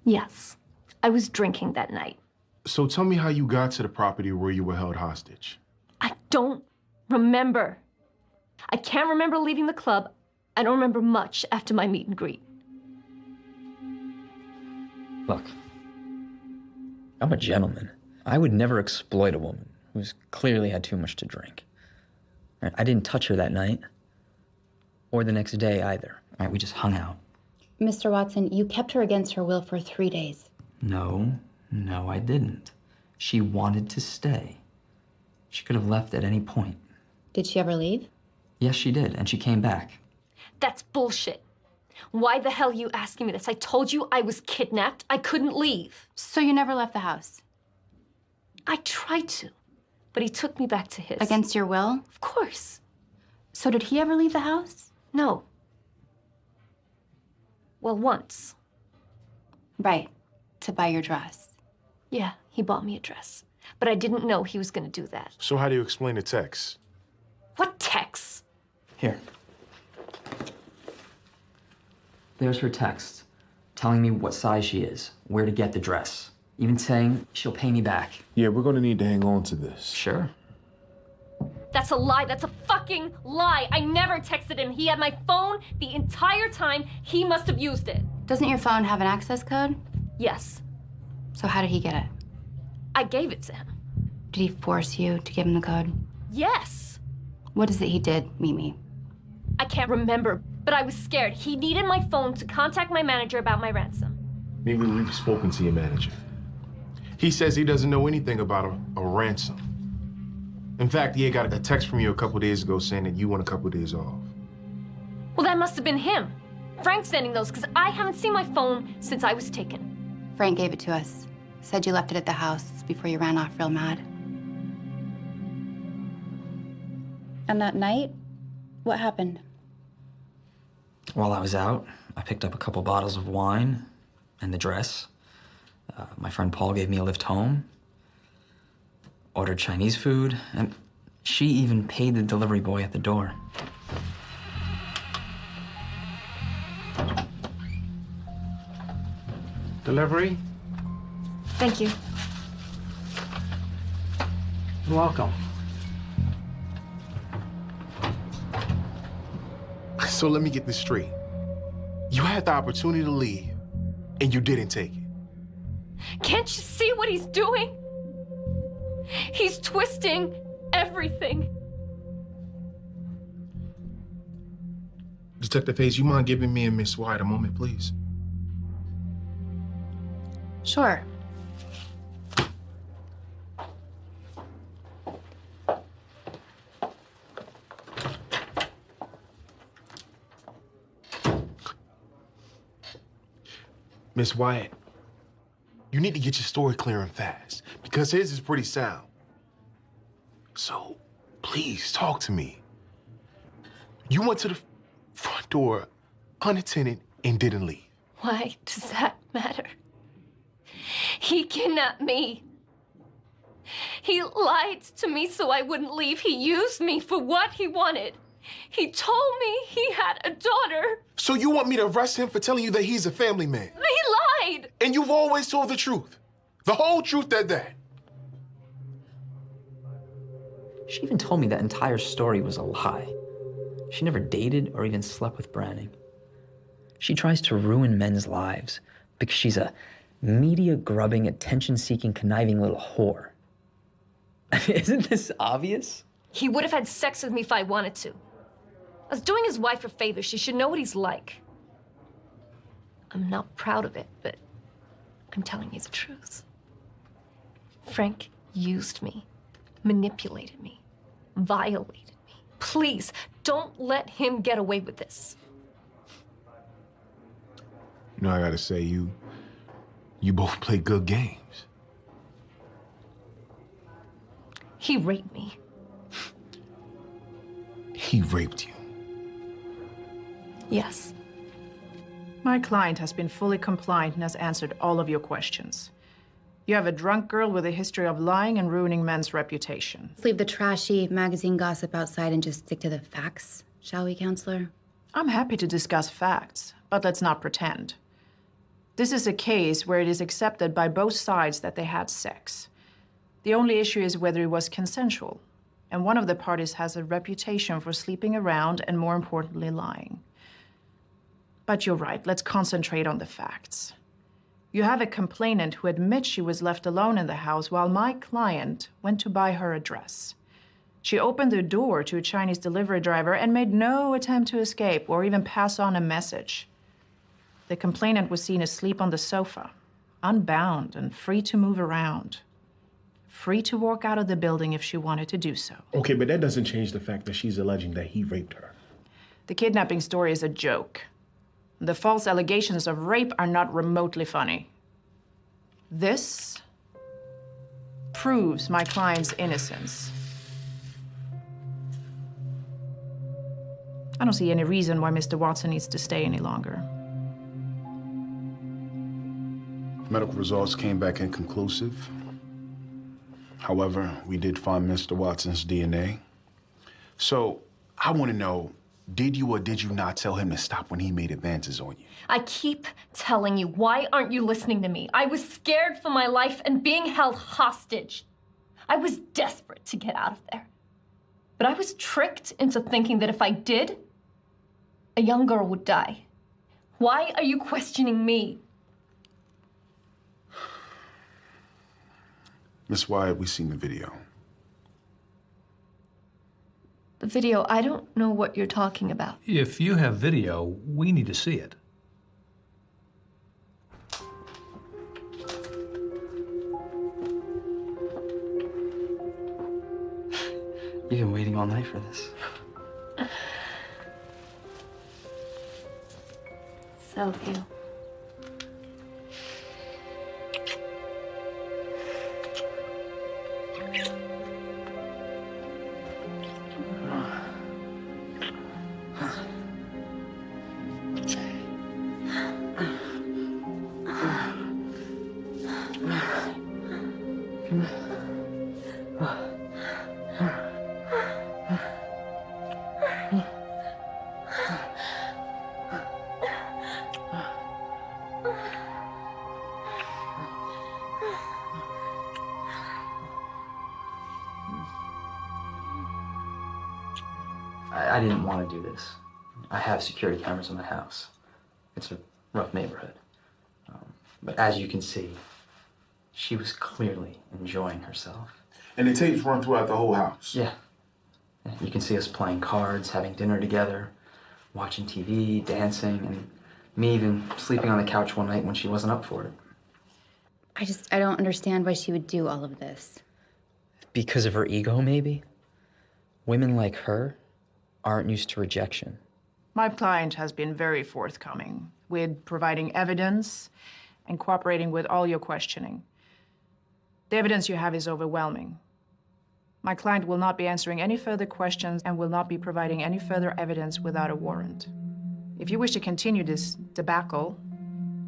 Yes, I was drinking that night. So tell me how you got to the property where you were held hostage. I don't remember. I can't remember leaving the club. I don't remember much after my meet and greet. Look, I'm a gentleman. I would never exploit a woman who's clearly had too much to drink. I didn't touch her that night, or the next day either. We just hung out. Mr. Watson, you kept her against her will for 3 days. No, I didn't. She wanted to stay. She could have left at any point. Did she ever leave? Yes, she did, and she came back. That's bullshit. Why the hell are you asking me this? I told you I was kidnapped. I couldn't leave. So you never left the house? I tried to, but he took me back to his. Against your will? Of course. So did he ever leave the house? No. Well, once. Right. To buy your dress. Yeah, he bought me a dress. But I didn't know he was going to do that. So how do you explain the text? What text? Here. There's her text, telling me what size she is, where to get the dress, even saying she'll pay me back. Yeah, we're gonna need to hang on to this. Sure. That's a lie. That's a fucking lie. I never texted him. He had my phone the entire time. He must have used it. Doesn't your phone have an access code? Yes. So how did he get it? I gave it to him. Did he force you to give him the code? Yes. What is it he did, Mimi? I can't remember, but I was scared. He needed my phone to contact my manager about my ransom. Maybe we've spoken to your manager. He says he doesn't know anything about a ransom. In fact, he got a text from you a couple days ago saying that you want a couple days off. Well, that must have been him. Frank's sending those because I haven't seen my phone since I was taken. Frank gave it to us. Said you left it at the house before you ran off real mad. And that night, what happened? While I was out, I picked up a couple bottles of wine and the dress. My friend Paul gave me a lift home. Ordered Chinese food, and she even paid the delivery boy at the door. Delivery? Thank you. You're welcome. So let me get this straight. You had the opportunity to leave, and you didn't take it. Can't you see what he's doing? He's twisting everything. Detective Hayes, you mind giving me and Miss White a moment, please? Sure. Miss Wyatt, you need to get your story clear and fast, because his is pretty sound. So, please, talk to me. You went to the front door unattended and didn't leave. Why does that matter? He kidnapped me. He lied to me so I wouldn't leave. He used me for what he wanted. He told me he had a daughter. So you want me to arrest him for telling you that he's a family man? He lied. And you've always told the truth. The whole truth at that. She even told me that entire story was a lie. She never dated or even slept with Branning. She tries to ruin men's lives because she's a media-grubbing, attention-seeking, conniving little whore. Isn't this obvious? He would have had sex with me if I wanted to. I was doing his wife a favor. She should know what he's like. I'm not proud of it, but I'm telling you the truth. Frank used me, manipulated me, violated me. Please, don't let him get away with this. You know, I gotta say, you both play good games. He raped me. He raped you. Yes. My client has been fully compliant and has answered all of your questions. You have a drunk girl with a history of lying and ruining men's reputation. Let's leave the trashy magazine gossip outside and just stick to the facts, shall we, counselor? I'm happy to discuss facts, but let's not pretend. This is a case where it is accepted by both sides that they had sex. The only issue is whether it was consensual, and one of the parties has a reputation for sleeping around and, more importantly, lying. But you're right, let's concentrate on the facts. You have a complainant who admits she was left alone in the house while my client went to buy her a dress. She opened the door to a Chinese delivery driver and made no attempt to escape or even pass on a message. The complainant was seen asleep on the sofa, unbound and free to move around. Free to walk out of the building if she wanted to do so. Okay, but that doesn't change the fact that she's alleging that he raped her. The kidnapping story is a joke. The false allegations of rape are not remotely funny. This proves my client's innocence. I don't see any reason why Mr. Watson needs to stay any longer. Medical results came back inconclusive. However, we did find Mr. Watson's DNA. So, I want to know, did you or did you not tell him to stop when he made advances on you? I keep telling you, why aren't you listening to me? I was scared for my life and being held hostage. I was desperate to get out of there. But I was tricked into thinking that if I did, a young girl would die. Why are you questioning me? Miss Wyatt, we seen the video. The video, I don't know what you're talking about. If you have video, we need to see it. You've been waiting all night for this. So have you. I didn't want to do this. I have security cameras in my house. It's a rough neighborhood. But as you can see, she was clearly enjoying herself. And the tapes run throughout the whole house? Yeah. You can see us playing cards, having dinner together, watching TV, dancing, and me even sleeping on the couch one night when she wasn't up for it. I don't understand why she would do all of this. Because of her ego, maybe? Women like her aren't used to rejection. My client has been very forthcoming with providing evidence and cooperating with all your questioning. The evidence you have is overwhelming. My client will not be answering any further questions and will not be providing any further evidence without a warrant. If you wish to continue this debacle,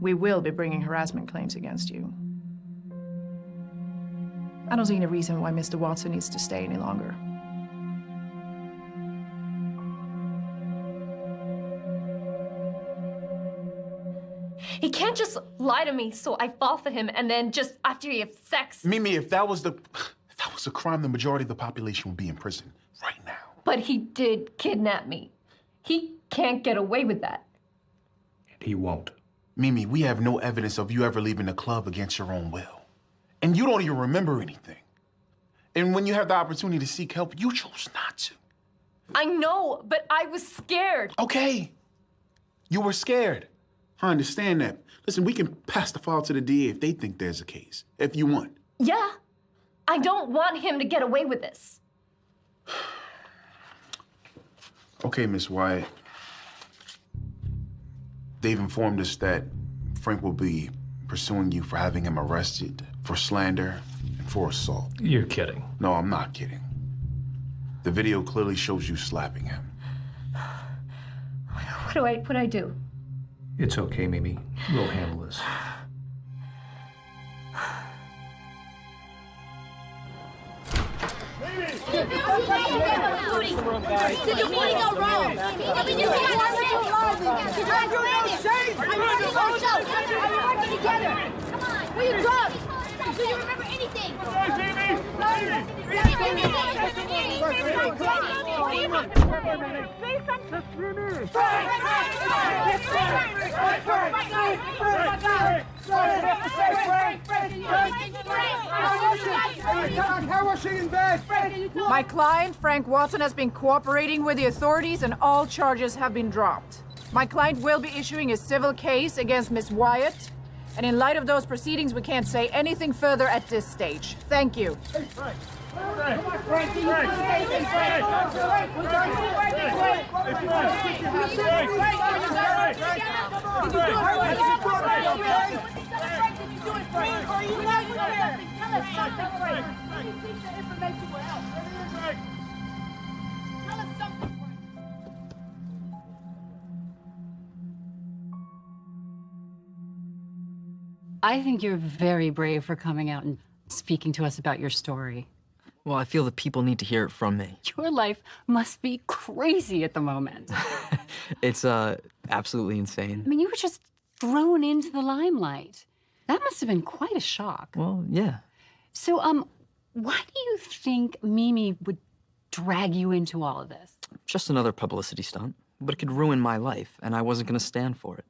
we will be bringing harassment claims against you. I don't see any reason why Mr. Watson needs to stay any longer. He can't just lie to me so I fall for him and then just after we have sex. Mimi, if that was a crime, the majority of the population would be in prison right now. But he did kidnap me. He can't get away with that. And he won't. Mimi, we have no evidence of you ever leaving the club against your own will. And you don't even remember anything. And when you have the opportunity to seek help, you chose not to. I know, but I was scared. Okay. You were scared. I understand that. Listen, we can pass the file to the DA if they think there's a case, if you want. Yeah. I don't want him to get away with this. Okay, Miss Wyatt. They've informed us that Frank will be pursuing you for having him arrested for slander and for assault. You're kidding. No, I'm not kidding. The video clearly shows you slapping him. What do I do? It's okay, Mimi. We'll handle this. Did the booty go wrong? I mean, you can't have Are you working together? Come on. Where you drugs? Do you remember anything? My client, Frank Watson, has been cooperating with the authorities and all charges have been dropped. My client will be issuing a civil case against Miss Wyatt, and in light of those proceedings, we can't say anything further at this stage. Thank you. I think you're very brave for coming out and speaking to us about your story. Well, I feel the people need to hear it from me. Your life must be crazy at the moment. It's absolutely insane. I mean, you were just thrown into the limelight. That must have been quite a shock. Well, yeah. So, why do you think Mimi would drag you into all of this? Just another publicity stunt, but it could ruin my life, and I wasn't going to stand for it.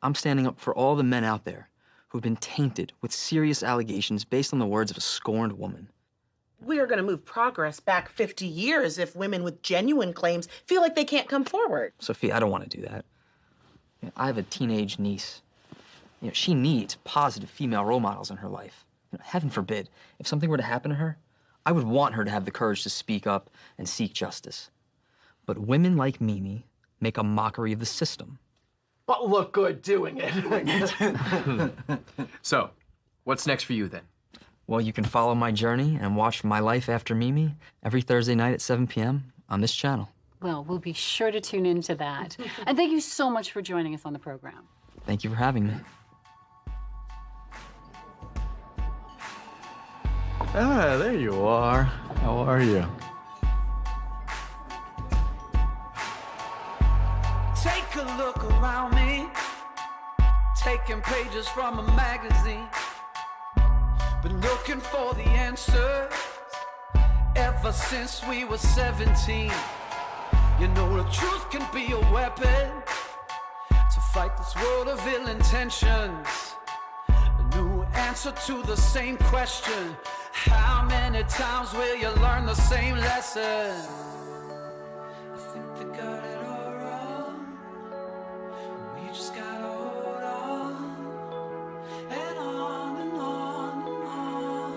I'm standing up for all the men out there who've been tainted with serious allegations based on the words of a scorned woman. We are going to move progress back 50 years if women with genuine claims feel like they can't come forward. Sophie, I don't want to do that. I have a teenage niece. She needs positive female role models in her life. Heaven forbid, if something were to happen to her, I would want her to have the courage to speak up and seek justice. But women like Mimi make a mockery of the system. But look good doing it. So, what's next for you then? Well, you can follow my journey and watch My Life After Mimi every Thursday night at 7 p.m. on this channel. Well, we'll be sure to tune into that. And thank you so much for joining us on the program. Thank you for having me. Ah, there you are. How are you? Take a look around me, taking pages from a magazine. Been looking for the answers ever since we were 17. You know the truth can be a weapon to fight this world of ill intentions. A new answer to the same question. How many times will you learn the same lesson? I think they got it all wrong. We just gotta hold on and on and on and on.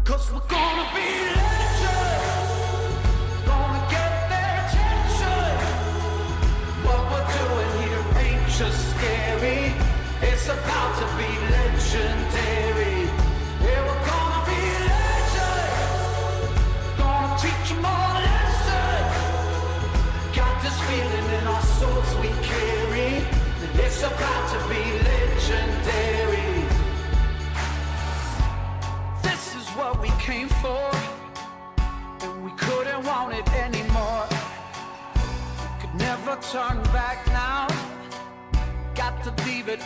'Cause we're gonna be legends, gonna get their attention. What we're doing here ain't just scary, it's about to be legendary. Yeah, we're gonna be legends, gonna teach them all a lesson. Got this feeling in our souls we carry, that it's about to be legendary. This is what we came for, and we couldn't want it anymore. We could never turn back now, got to leave it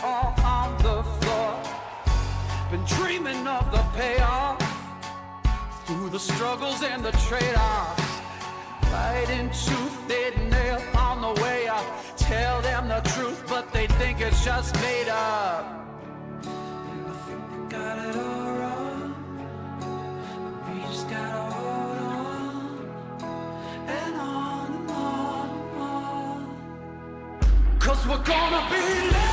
been dreaming of the payoff through the struggles and the trade-offs. Fighting tooth and nail on the way up. Tell them the truth, but they think it's just made up. And I think I got it all wrong. We just gotta hold on and on and on and on. 'Cause we're gonna be late.